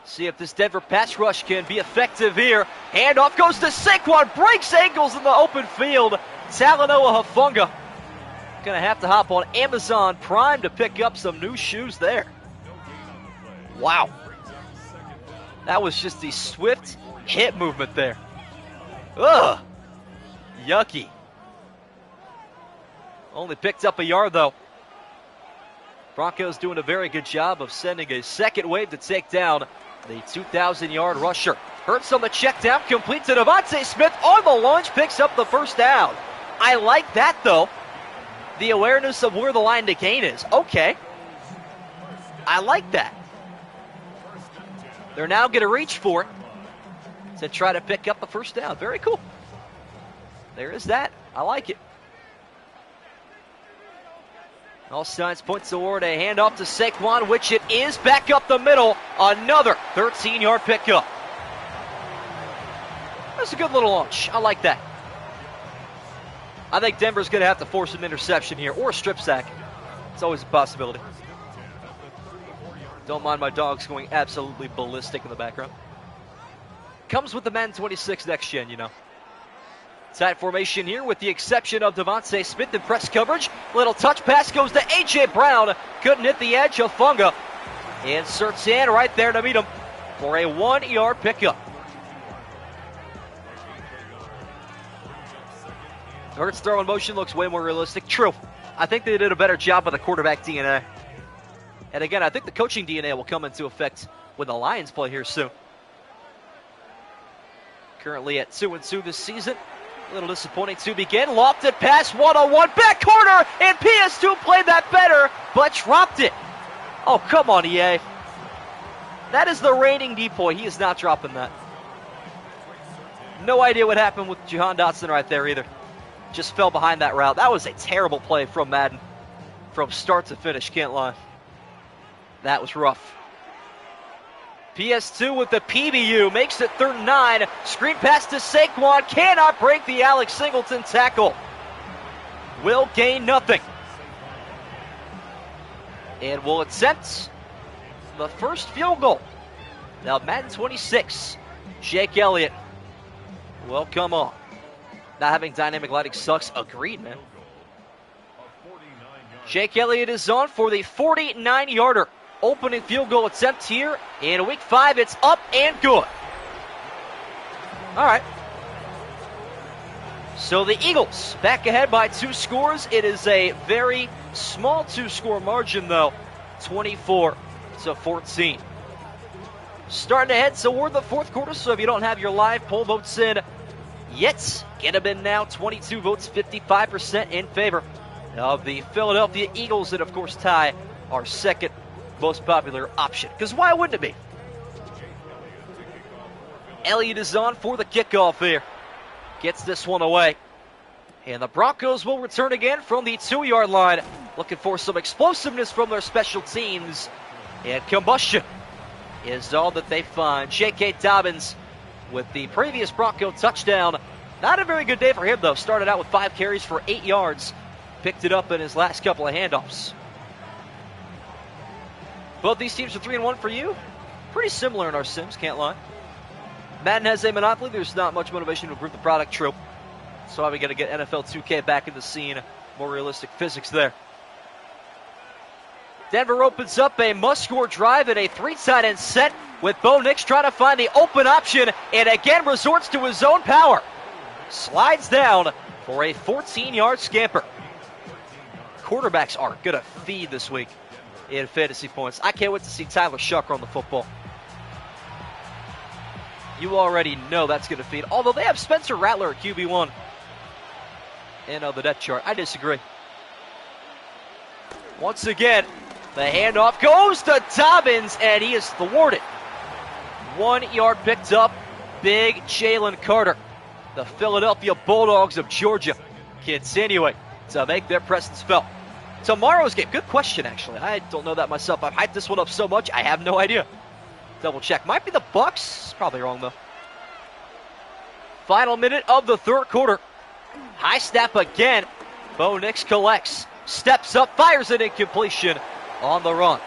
See if this Denver pass rush can be effective here. Handoff goes to Saquon. Breaks ankles in the open field. Talanoa Hufanga going to have to hop on Amazon Prime to pick up some new shoes there. Wow. That was just the swift hip movement there. Ugh. Yucky. Only picked up a yard, though. Broncos doing a very good job of sending a second wave to take down the 2,000-yard rusher. Hurts on the check down, complete to Devontae Smith on the launch, picks up the first down. I like that, though. The awareness of where the line to gain is. Okay. I like that. They're now going to reach for it to try to pick up the first down. Very cool. There is that. I like it. All signs point toward a handoff to Saquon, which it is. Back up the middle. Another 13-yard pickup. That's a good little launch. I like that. I think Denver's going to have to force an interception here or a strip sack. It's always a possibility. Don't mind my dogs going absolutely ballistic in the background. Comes with the Madden 26 next gen, you know. Tight formation here with the exception of Devontae Smith in press coverage. Little touch pass goes to A.J. Brown. Couldn't hit the edge. Hufanga inserts in right there to meet him for a 1-yard pickup. Hurts throw in motion looks way more realistic. True. I think they did a better job with the quarterback DNA. And again, I think the coaching DNA will come into effect when the Lions play here soon. Currently at 2-2 this season. A little disappointing to begin. Lofted pass, one-on-one, back corner, and PS2 played that better, but dropped it. Oh, come on, EA. That is the reigning depoy. He is not dropping that. No idea what happened with Jahan Dotson right there either. Just fell behind that route. That was a terrible play from Madden. From start to finish, can't lie. That was rough. PS2 with the PBU, makes it 3rd and 9. Screen pass to Saquon, cannot break the Alex Singleton tackle. Will gain nothing. And will attempt the first field goal. Now Madden 26, Jake Elliott will come on. Not having dynamic lighting sucks. Agreed, man. Jake Elliott is on for the 49-yarder. Opening field goal attempt here in week 5. It's up and good. All right. So the Eagles back ahead by 2 scores. It is a very small 2-score margin, though. 24-14. Starting to head toward the 4th quarter, so if you don't have your live poll votes in yet, get them in now. 22 votes, 55% in favor of the Philadelphia Eagles, and of course Ty, our second most popular option. Because why wouldn't it be? Elliott is on for the kickoff here. Gets this one away. And the Broncos will return again from the 2-yard line. Looking for some explosiveness from their special teams. And combustion is all that they find. J.K. Dobbins with the previous Bronco touchdown. Not a very good day for him, though. Started out with 5 carries for 8 yards. Picked it up in his last couple of handoffs. Both these teams are 3-1 for you. Pretty similar in our sims, can't lie. Madden has a monopoly. There's not much motivation to improve the product. True. So we got to get NFL 2K back in the scene. More realistic physics there. Denver opens up a must-score drive and a 3-tight end set with Bo Nix trying to find the open option and again resorts to his own power. Slides down for a 14-yard scamper. Quarterbacks are going to feed this week in fantasy points. I can't wait to see Tyler Shucker on the football. You already know that's going to feed. Although they have Spencer Rattler at QB1 in the depth chart. I disagree. Once again, the handoff goes to Dobbins, and he is thwarted. 1 yard picked up. Big Jalen Carter. The Philadelphia Bulldogs of Georgia continuing to make their presence felt. Tomorrow's game, good question, actually. I don't know that myself. I've hyped this one up so much, I have no idea. Double check. Might be the Bucks. Probably wrong, though. Final minute of the 3rd quarter. High snap again. Bo Nix collects. Steps up, fires an incompletion on the run.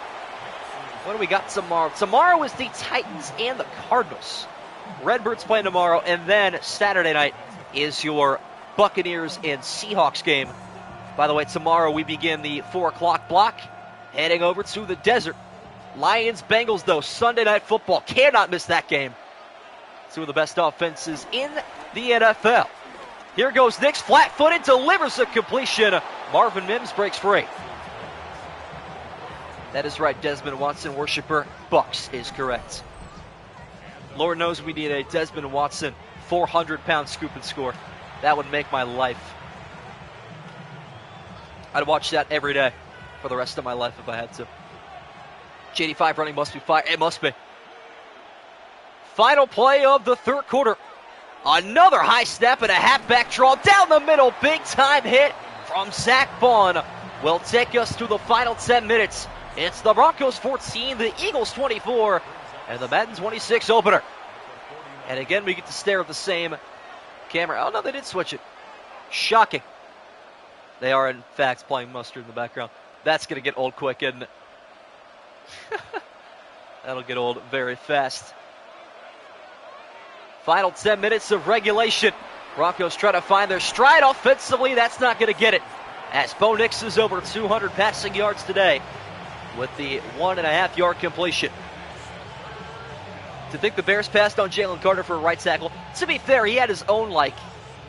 What do we got tomorrow? Tomorrow is the Titans and the Cardinals. Redbirds playing tomorrow, and then Saturday night is your Buccaneers and Seahawks game. By the way, tomorrow we begin the 4 o'clock block, heading over to the desert. Lions-Bengals, though, Sunday Night Football. Cannot miss that game. 2 of the best offenses in the NFL. Here goes Nix, flat-footed, delivers a completion. Marvin Mims breaks free. That is right, Desmond Watson worshiper. Bucks is correct. Lord knows we need a Desmond Watson 400-pound scoop and score. That would make my life. I'd watch that every day for the rest of my life if I had to. J85 running must be fire. It must be. Final play of the 3rd quarter. Another high snap and a halfback draw down the middle. Big time hit from Zach Vaughn will take us through the final 10 minutes. It's the Broncos 14, the Eagles 24, and the Madden 26 opener. And again, we get to stare at the same camera. Oh, no, they did switch it. Shocking. They are, in fact, playing Mustard in the background. That's going to get old quick, isn't it? That'll get old very fast. Final 10 minutes of regulation. Broncos try to find their stride offensively. That's not going to get it. As Bo Nix is over 200 passing yards today with the 1.5-yard completion. To think the Bears passed on Jalen Carter for a right tackle. To be fair, he had his own,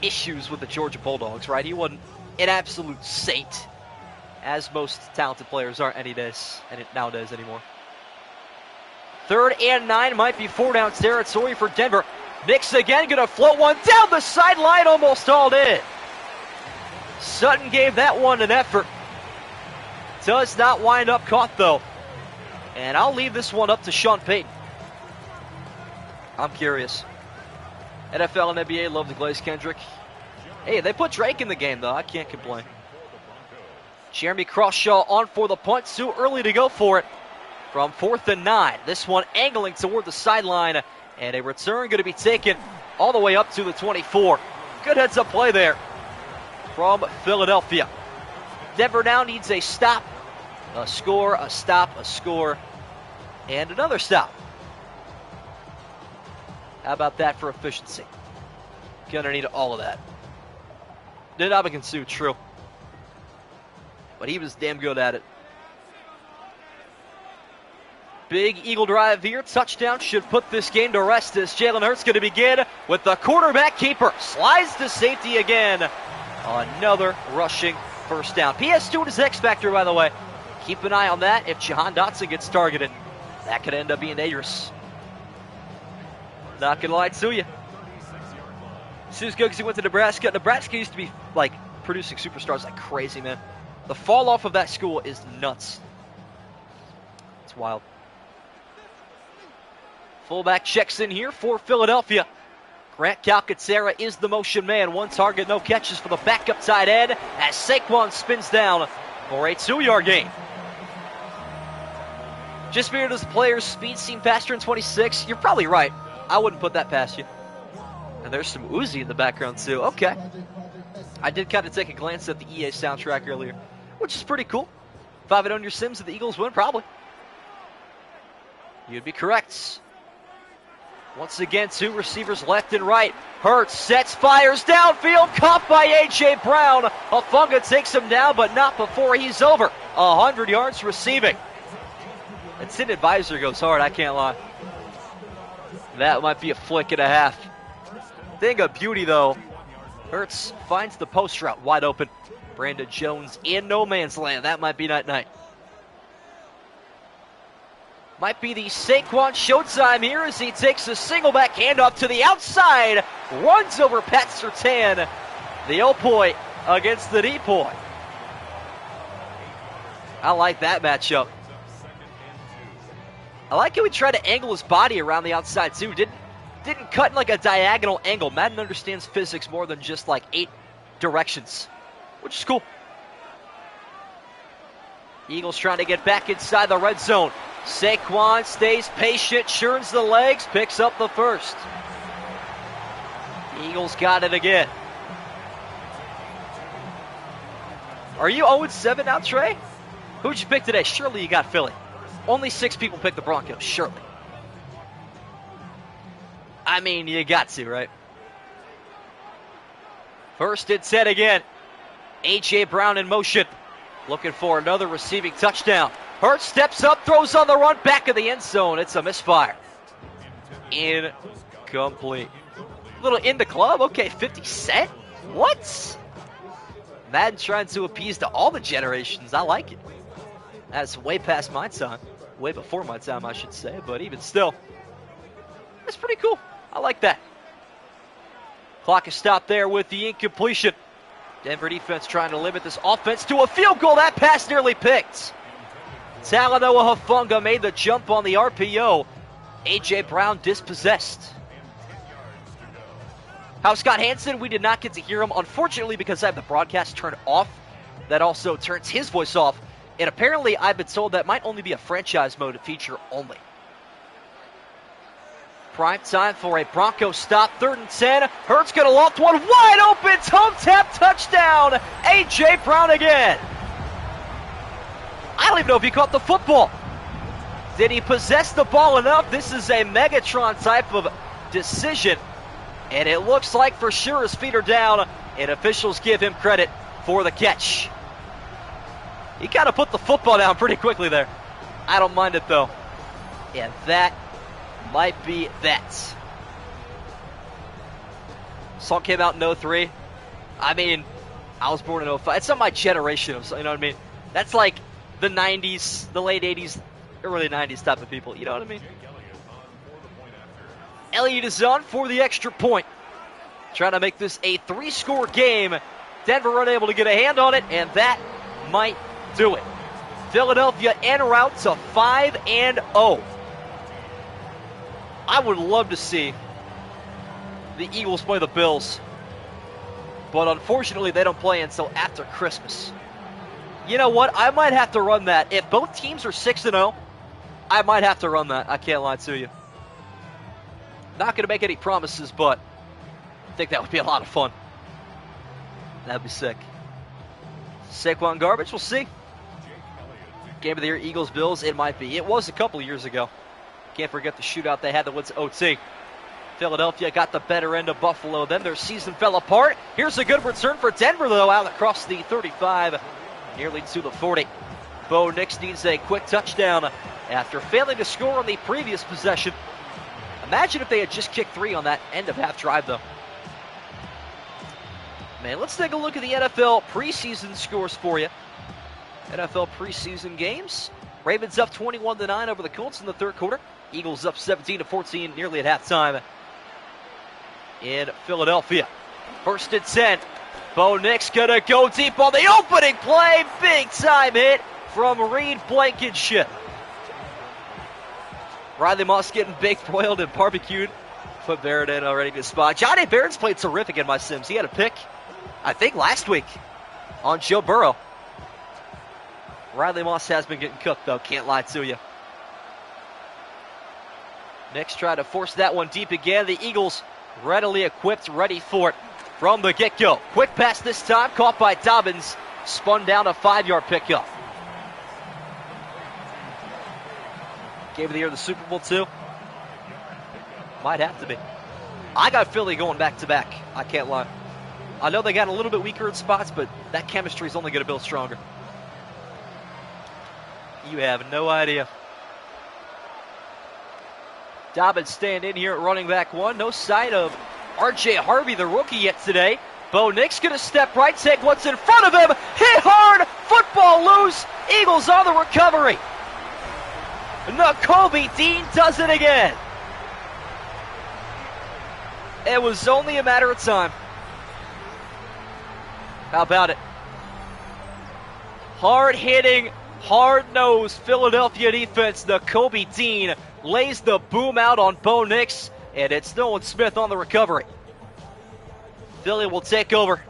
issues with the Georgia Bulldogs, right? He wasn't an absolute saint, as most talented players aren't nowadays anymore. 3rd and 9, might be 4-down territory for Denver. Nix again, going to float one down the sideline, almost hauled in. Sutton gave that one an effort. Does not wind up caught, though. And I'll leave this one up to Sean Payton. I'm curious. NFL and NBA love to glaze Kendrick. Hey, they put Drake in the game, though. I can't complain. Jeremy Crawshaw on for the punt. Too early to go for it from 4th and 9. This one angling toward the sideline. And a return going to be taken all the way up to the 24. Good heads-up play there from Philadelphia. Denver now needs a stop, a score, a stop, a score, and another stop. How about that for efficiency? Gonna need all of that. Ndamukong Suh, true. But he was damn good at it. Big Eagle drive here. Touchdown should put this game to rest as Jalen Hurts going to begin with the quarterback keeper. Slides to safety again. Another rushing first down. PS2 is X Factor, by the way. Keep an eye on that. If Jahan Dotson gets targeted, that could end up being dangerous. Not going to lie to you. Suh's good because he went to Nebraska. Nebraska used to be, producing superstars like crazy, man. The fall off of that school is nuts. It's wild. Fullback checks in here for Philadelphia. Grant Calcaterra is the motion man. 1 target, no catches for the backup tight end as Saquon spins down for a 2-yard gain. Just because does the player's speed seem faster in 26? You're probably right. I wouldn't put that past you. And there's some Uzi in the background too. Okay. I did kind of take a glance at the EA soundtrack earlier, which is pretty cool. If I have it on your Sims, the Eagles win, probably. You'd be correct. Once again, 2 receivers left and right. Hurts sets, fires downfield, caught by A.J. Brown. Hufanga takes him down, but not before he's over 100 yards receiving. And Sid Advisor goes hard, I can't lie. That might be a flick and a half. Thing of beauty, though. Hurts finds the post route wide open. Brandon Jones in no man's land. That might be night-night. Might be the Saquon showtime here as he takes a single back handoff to the outside. Runs over Pat Surtain. The O-Poi against the D-Poi. I like that matchup. I like how he tried to angle his body around the outside too. Didn't cut in a diagonal angle. Madden understands physics more than just 8 directions, which is cool. Eagles trying to get back inside the red zone. Saquon stays patient, churns the legs, picks up the first. Eagles got it again. Are you 0-7 now, Trey? Who'd you pick today? Surely you got Philly. Only 6 people picked the Broncos, surely. I mean, you got to, right? 1st and 10 again. A.J. Brown in motion. Looking for another receiving touchdown. Hurts steps up, throws on the run, back of the end zone. It's a misfire. Incomplete. Little in the club. Okay, 50 Cent? What? Madden trying to appease to all the generations. I like it. That's way past my time. Way before my time, I should say. But even still, that's pretty cool. I like that. Clock is stopped there with the incompletion. Denver defense trying to limit this offense to a field goal. That pass nearly picked. Talanoa Hufanga made the jump on the RPO. A.J. Brown dispossessed. How Scott Hansen, we did not get to hear him, unfortunately, because I have the broadcast turned off. That also turns his voice off. And apparently, I've been told that might only be a franchise mode feature only. Prime time for a Broncos stop, 3rd and 10. Hurts gonna loft one wide open, toe tap touchdown. A.J. Brown again. I don't even know if he caught the football. Did he possess the ball enough? This is a Megatron type of decision. And it looks like for sure his feet are down, and officials give him credit for the catch. He kind of put the football down pretty quickly there. I don't mind it though. And that might be that. Song came out in 03. I mean, I was born in 05. It's not my generation, you know what I mean? That's like the 90s, the late 80s, early 90s type of people, you know what I mean? Elliott is on for the extra point. Trying to make this a 3-score game. Denver unable to get a hand on it, and that might do it. Philadelphia en route to 5-0. I would love to see the Eagles play the Bills, but unfortunately they don't play until after Christmas. You know what? I might have to run that. If both teams are 6-0, I might have to run that. I can't lie to you. Not going to make any promises, but I think that would be a lot of fun. That'd be sick. Saquon garbage, we'll see. Game of the year, Eagles-Bills, it might be. It was a couple years ago. Can't forget the shootout they had that went to OT. Philadelphia got the better end of Buffalo. Then their season fell apart. Here's a good return for Denver, though, out across the 35, nearly to the 40. Bo Nix needs a quick touchdown after failing to score on the previous possession. Imagine if they had just kicked 3 on that end of half drive, though. Man, let's take a look at the NFL preseason scores for you. NFL preseason games. Ravens up 21-9 over the Colts in the 3rd quarter. Eagles up 17-14 nearly at halftime in Philadelphia. 1st and 10. Bo Nix gonna go deep on the opening play. Big time hit from Reed Blankenship. Riley Moss getting baked, broiled, and barbecued. Put Barrett in already to spot. Johnny Barrett's played terrific in my Sims. He had a pick, I think, last week on Joe Burrow. Riley Moss has been getting cooked, though. Can't lie to you. Nix tried to force that one deep again. The Eagles readily equipped, ready for it from the get-go. Quick pass this time, caught by Dobbins. Spun down a 5-yard pickup. Game of the year, the Super Bowl, too. Might have to be. I got Philly going back-to-back. I can't lie. I know they got a little bit weaker in spots, but that chemistry is only going to build stronger. You have no idea. Dobbins staying in here at running back 1. No sight of R.J. Harvey, the rookie, yet today. Bo Nix going to step right, take what's in front of him. Hit hard, football loose. Eagles on the recovery. Nakobe Dean does it again. It was only a matter of time. How about it? Hard-hitting, hard-nosed Philadelphia defense. Nakobe Dean lays the boom out on Bo Nix, and it's Nolan Smith on the recovery. Philly will take over,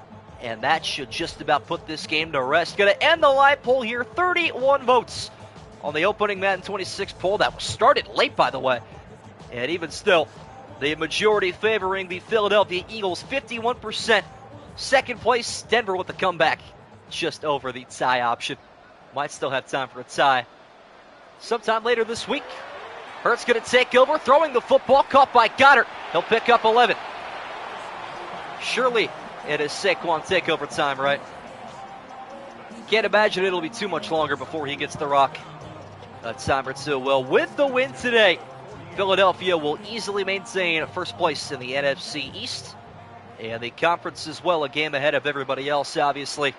and that should just about put this game to rest. Going to end the live poll here. 31 votes on the opening Madden 26 poll. That was started late, by the way. And even still, the majority favoring the Philadelphia Eagles, 51%. Second place, Denver with the comeback. Just over the tie option. Might still have time for a tie sometime later this week. Hurts going to take over, throwing the football, caught by Goddard. He'll pick up 11. Surely it is Saquon takeover time, right? Can't imagine it'll be too much longer before he gets the rock. A time or two. Well, with the win today, Philadelphia will easily maintain first place in the NFC East. And the conference as well, a game ahead of everybody else, obviously.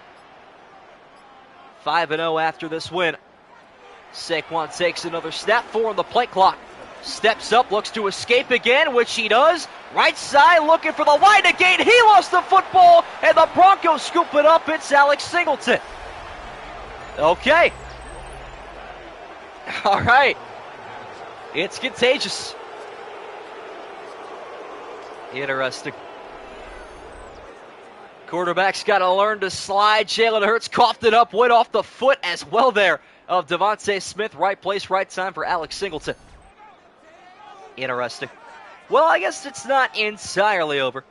5-0 after this win. Saquon takes another snap, 4 on the play clock. Steps up, looks to escape again, which he does. Right side, looking for the line to gain. He lost the football, and the Broncos scoop it up. It's Alex Singleton. Okay. All right. It's contagious. Interesting. Quarterback's got to learn to slide. Jalen Hurts coughed it up, went off the foot as well there of Devontae Smith. Right place, right time for Alex Singleton. Interesting. Well, I guess it's not entirely over.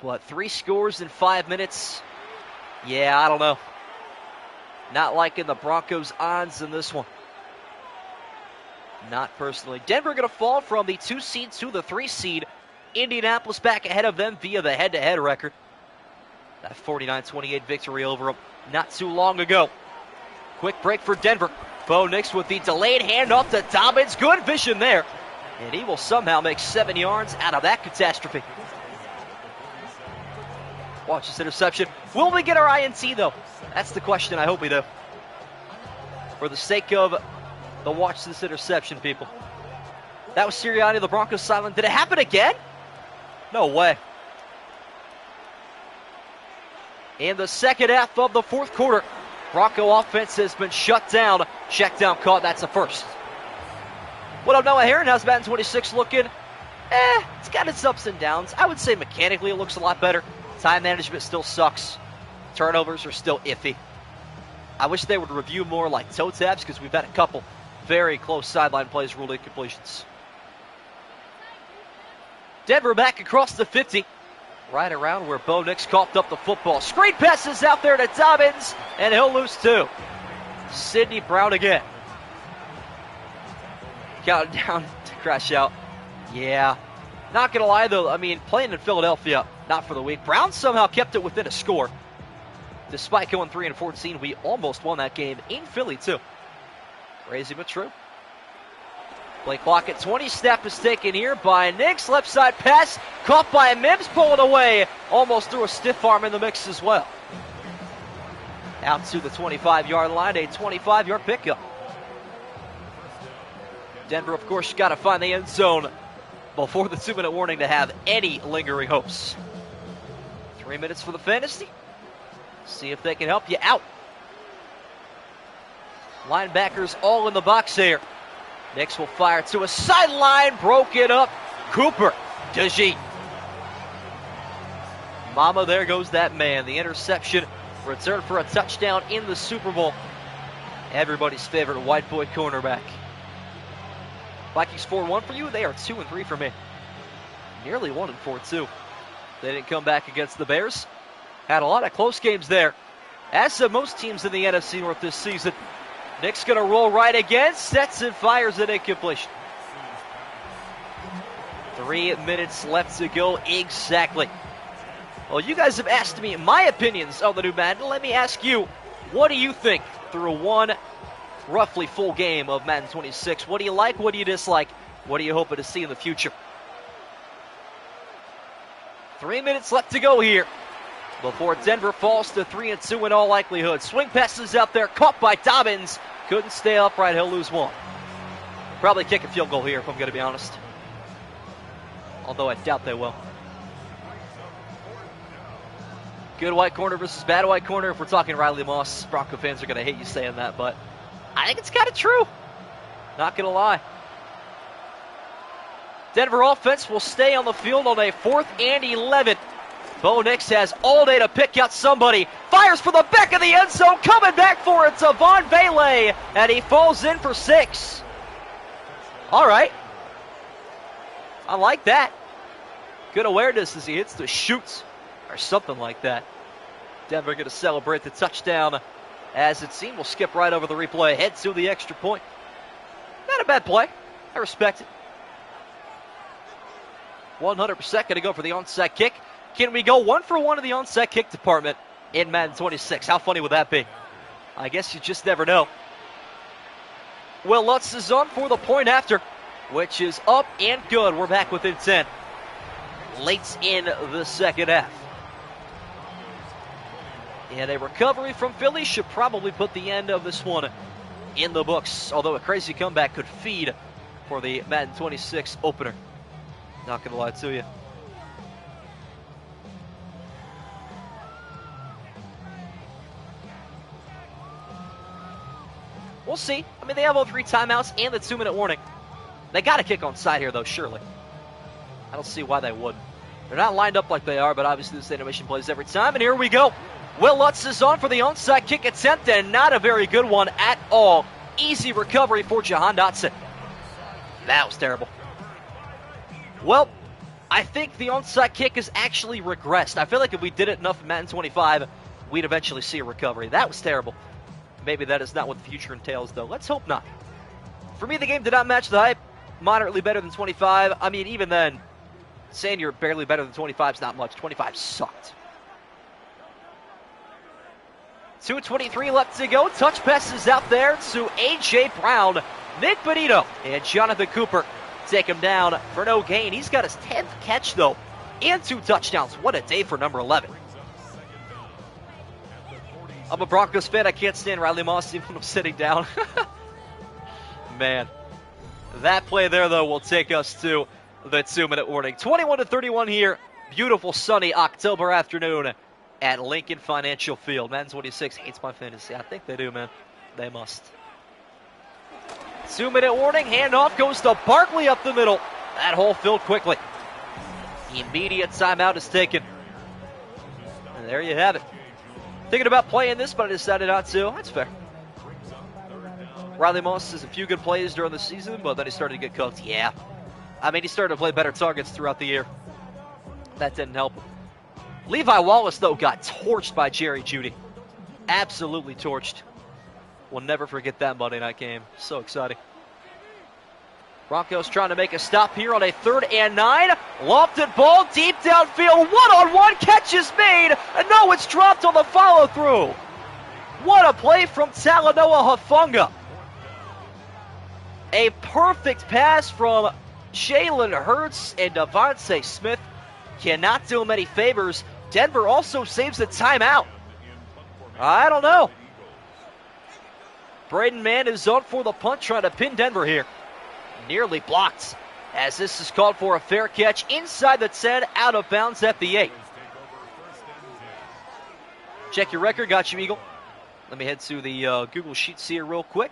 But 3 scores in 5 minutes. Yeah, I don't know. Not liking the Broncos' odds in this one. Not personally. Denver going to fall from the 2 seed to the 3 seed. Indianapolis back ahead of them via the head-to-head record. That 49-28 victory over them not too long ago. Quick break for Denver. Bo Nix with the delayed handoff to Dobbins. Good vision there. And he will somehow make 7 yards out of that catastrophe. Watch this interception. Will we get our INT, though? That's the question. I hope we do. For the sake of the watch this interception, people. That was Sirianni, the Broncos sideline. Did it happen again? No way. In the second half of the fourth quarter, Bronco offense has been shut down. Check down caught. That's a first. What up, Noah Heron? How's Madden 26 looking? It's got its ups and downs. I would say mechanically it looks a lot better. Time management still sucks. Turnovers are still iffy. I wish they would review more like toe taps because we've had a couple very close sideline plays ruled incompletions. Denver back across the 50. Right around where Bo Nix coughed up the football. Screen passes out there to Dobbins, and he'll lose 2. Sidney Brown again. Counting down to crash out. Yeah. Not going to lie, though. I mean, playing in Philadelphia, not for the week. Brown somehow kept it within a score. Despite going 3-14, we almost won that game in Philly, too. Crazy but true. Play clock at 20. Snap is taken here by Nix. Left side pass. Caught by Mims. Pulling away. Almost threw a stiff arm in the mix as well. Out to the 25-yard line. A 25-yard pickup. Denver, of course, got to find the end zone before the 2-minute warning to have any lingering hopes. 3 minutes for the fantasy. See if they can help you out. Linebackers all in the box here. Nix will fire to a sideline. Broke it up. Cooper. Dejeet. Mama, there goes that man. The interception. Return for a touchdown in the Super Bowl. Everybody's favorite white boy cornerback. Vikings 4-1 for you. They are 2-3 for me. Nearly 1-4 too. They didn't come back against the Bears. Had a lot of close games there. As have most teams in the NFC North this season. Nick's going to roll right again. Sets and fires an incompletion. 3 minutes left to go exactly. Well, you guys have asked me my opinions on the new Madden. Let me ask you, what do you think through one roughly full game of Madden 26? What do you like? What do you dislike? What are you hoping to see in the future? 3 minutes left to go here before Denver falls to 3-2 in all likelihood. Swing passes out there, caught by Dobbins. Couldn't stay upright, he'll lose 1. Probably kick a field goal here if I'm going to be honest. Although I doubt they will. Good white corner versus bad white corner. If we're talking Riley Moss, Bronco fans are going to hate you saying that, but I think it's kind of true. Not going to lie. Denver offense will stay on the field on a 4th and 11. Bo Nix has all day to pick out somebody. Fires for the back of the end zone. Coming back for it to Von Vele. And he falls in for 6. All right. I like that. Good awareness as he hits the chute or something like that. Denver going to celebrate the touchdown. As it seemed, we'll skip right over the replay. Head to the extra point. Not a bad play. I respect it. 100% going to go for the onside kick. Can we go 1 for 1 in the onside kick department in Madden 26? How funny would that be? I guess you just never know. Will Lutz is on for the point after, which is up and good. We're back within 10. Late in the second half. And a recovery from Philly should probably put the end of this one in the books. Although a crazy comeback could feed for the Madden 26 opener. Not going to lie to you. We'll see. I mean, they have all 3 timeouts and the 2-minute warning. They got to kick on side here, though, surely. I don't see why they wouldn't. They're not lined up like they are, but obviously this animation plays every time. And here we go. Will Lutz is on for the onside kick attempt, and not a very good one at all. Easy recovery for Jahan Dotson. That was terrible. Well, I think the onside kick has actually regressed. I feel like if we did it enough in Madden 25, we'd eventually see a recovery. That was terrible. Maybe that is not what the future entails, though. Let's hope not. For me, the game did not match the hype. Moderately better than 25. I mean, even then, saying you're barely better than 25 is not much. 25 sucked. 2:23 left to go. Touch passes out there to A.J. Brown, Nick Benito, and Jonathan Cooper take him down for no gain. He's got his 10th catch, though, and 2 touchdowns. What a day for number 11. I'm a Broncos fan. I can't stand Riley Moss even when I'm sitting down. Man. That play there, though, will take us to the 2-minute warning. 21-31 here. Beautiful sunny October afternoon at Lincoln Financial Field. Madden 26 hates my fantasy. I think they do, man. They must. 2-minute warning. Handoff goes to Barkley up the middle. That hole filled quickly. The immediate timeout is taken. And there you have it. Thinking about playing this, but I decided not to. That's fair. Riley Moss has a few good plays during the season, but then he started to get cooked. Yeah. I mean, he started to play better targets throughout the year. That didn't help him. Levi Wallace, though, got torched by Jerry Jeudy. Absolutely torched. We'll never forget that Monday night game. So exciting. Broncos trying to make a stop here on a 3rd and 9. Lofted ball deep downfield. One-on-one catch is made. And no, it's dropped on the follow-through. What a play from Talanoa Hufanga. A perfect pass from Jalen Hurts, and Devontae Smith cannot do him any favors. Denver also saves a timeout. I don't know. Braden Mann is on for the punt, trying to pin Denver here. Nearly blocked, as this is called for a fair catch inside the 10, out of bounds at the 8. Check your record, got you, Eagle. Let me head to the Google Sheets here real quick.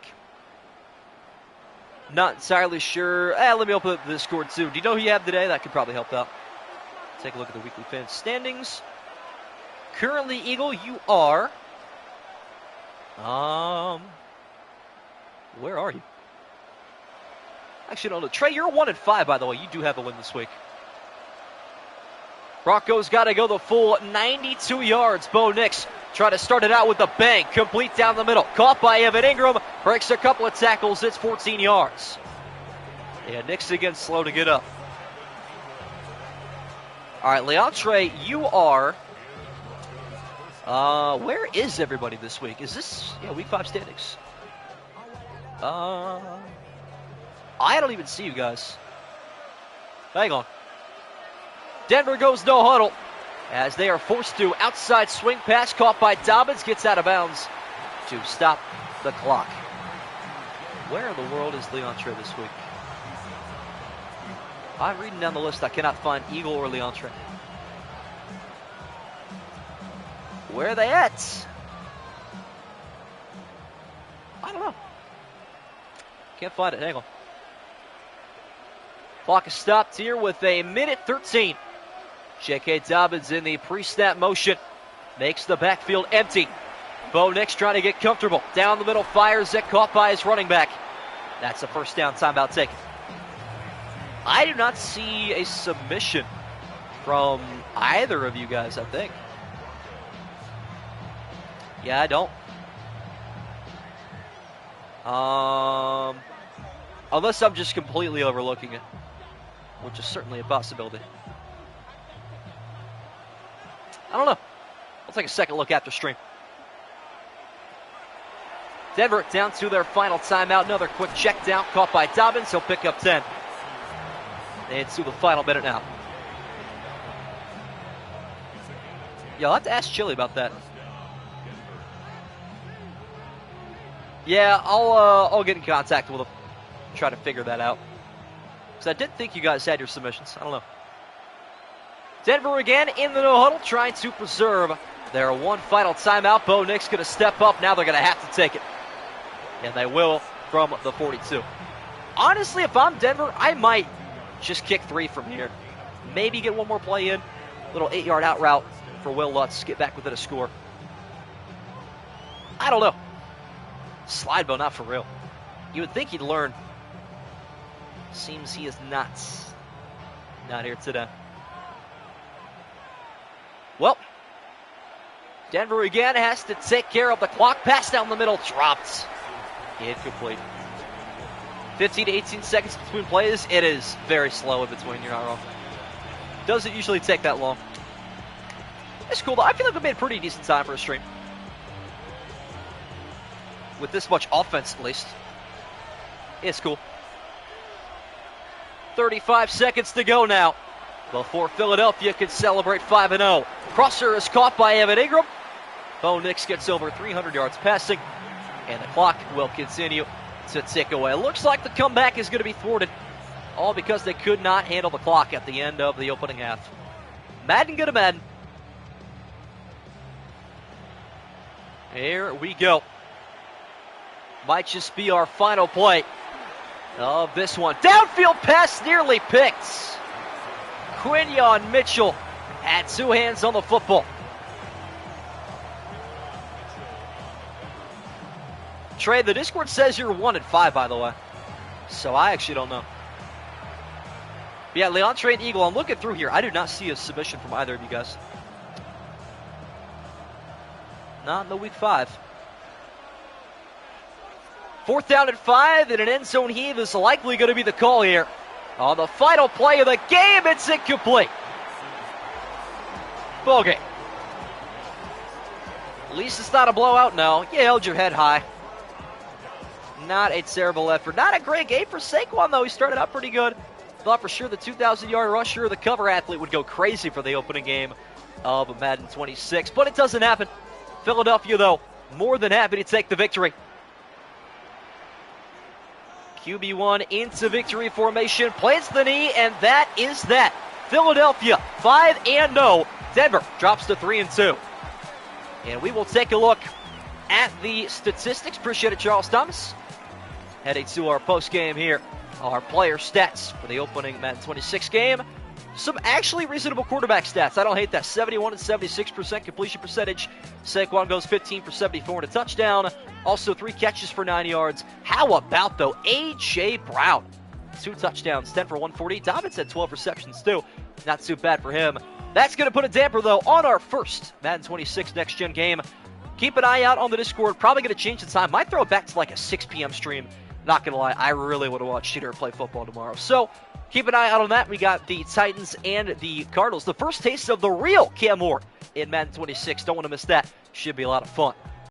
Not entirely sure. Let me open up the Discord too. Do you know who you have today? That could probably help out. Take a look at the weekly fan standings. Currently, Eagle, you are... where are you? Actually, no. Trey, you're 1-5, by the way. You do have a win this week. Broncos got to go the full 92 yards. Bo Nix trying to start it out with a bang. Complete down the middle. Caught by Evan Ingram. Breaks a couple of tackles. It's 14 yards. Yeah, Nix again slow to get up. All right, Leontre, you are... where is everybody this week? Is this... Yeah, week 5 standings. I don't even see you guys. Hang on. Denver goes no huddle as they are forced to. Outside swing pass caught by Dobbins. Gets out of bounds to stop the clock. Where in the world is Leontre this week? I'm reading down the list. I cannot find Eagle or Leontre. Where are they at? I don't know. Can't find it. Hang on. Clock is stopped here with a minute 13. J.K. Dobbins in the pre-snap motion. Makes the backfield empty. Bo Nix trying to get comfortable. Down the middle, fires it, caught by his running back. That's a first down, timeout taken. I do not see a submission from either of you guys, I think. Yeah, I don't. Unless I'm just completely overlooking it, which is certainly a possibility. I don't know. I'll take a second look after stream. Denver down to their final timeout. Another quick check down caught by Dobbins. He'll pick up 10. And to the final minute now. Yeah, I'll have to ask Chili about that. Yeah, I'll get in contact with him. Try to figure that out. Because I didn't think you guys had your submissions. I don't know. Denver again in the no huddle, trying to preserve their one final timeout. Bo Nix going to step up. Now they're going to have to take it. And they will from the 42. Honestly, if I'm Denver, I might just kick 3 from here. Maybe get one more play in. Little 8-yard out route for Will Lutz. Get back within a score. I don't know. Slide Bo, not for real. You would think he'd learn. Seems he is not. Not here today. Well, Denver again has to take care of the clock. Pass down the middle, dropped. Incomplete. 15 to 18 seconds between plays. It is very slow in between, you're not wrong. Doesn't usually take that long. It's cool though. I feel like we made pretty decent time for a stream. With this much offense, at least. It's cool. 35 seconds to go now before Philadelphia could celebrate 5-0. Crosser is caught by Evan Ingram. Bo Nix gets over 300 yards passing, and the clock will continue to tick away. Looks like the comeback is going to be thwarted, all because they could not handle the clock at the end of the opening half. Madden go to Madden. Here we go. Might just be our final play of this one. Downfield pass nearly picked. Quinyon Mitchell had two hands on the football. Trey, the Discord says you're 1-5, by the way. So I actually don't know. But yeah, Leontre and Eagle, I'm looking through here. I do not see a submission from either of you guys. Not in the week 5. 4th down and 5, and an end zone heave is likely going to be the call here. On the final play of the game, it's incomplete. Ball game. At least it's not a blowout now. You held your head high. Not a terrible effort. Not a great game for Saquon, though. He started out pretty good. Thought for sure the 2,000-yard rusher, the cover athlete, would go crazy for the opening game of Madden 26. But it doesn't happen. Philadelphia, though, more than happy to take the victory. QB1 into victory formation, plants the knee, and that is that. Philadelphia 5-0. Denver drops to 3-2. And we will take a look at the statistics. Appreciate it, Charles Thomas. Heading to our post game here. Our player stats for the opening Madden 26 game. Some actually reasonable quarterback stats. I don't hate that. 71 and 76% completion percentage. Saquon goes 15 for 74 and a touchdown. Also 3 catches for 9 yards. How about, though, A.J. Brown? 2 touchdowns, 10 for 140. Dobbins had 12 receptions, too. Not too bad for him. That's going to put a damper, though, on our first Madden 26 next-gen game. Keep an eye out on the Discord. Probably going to change the time. Might throw it back to like a 6 p.m. stream. Not going to lie, I really want to watch Cheater play football tomorrow. So keep an eye out on that. We got the Titans and the Cardinals. The first taste of the real Cam Moore in Madden 26. Don't want to miss that. Should be a lot of fun.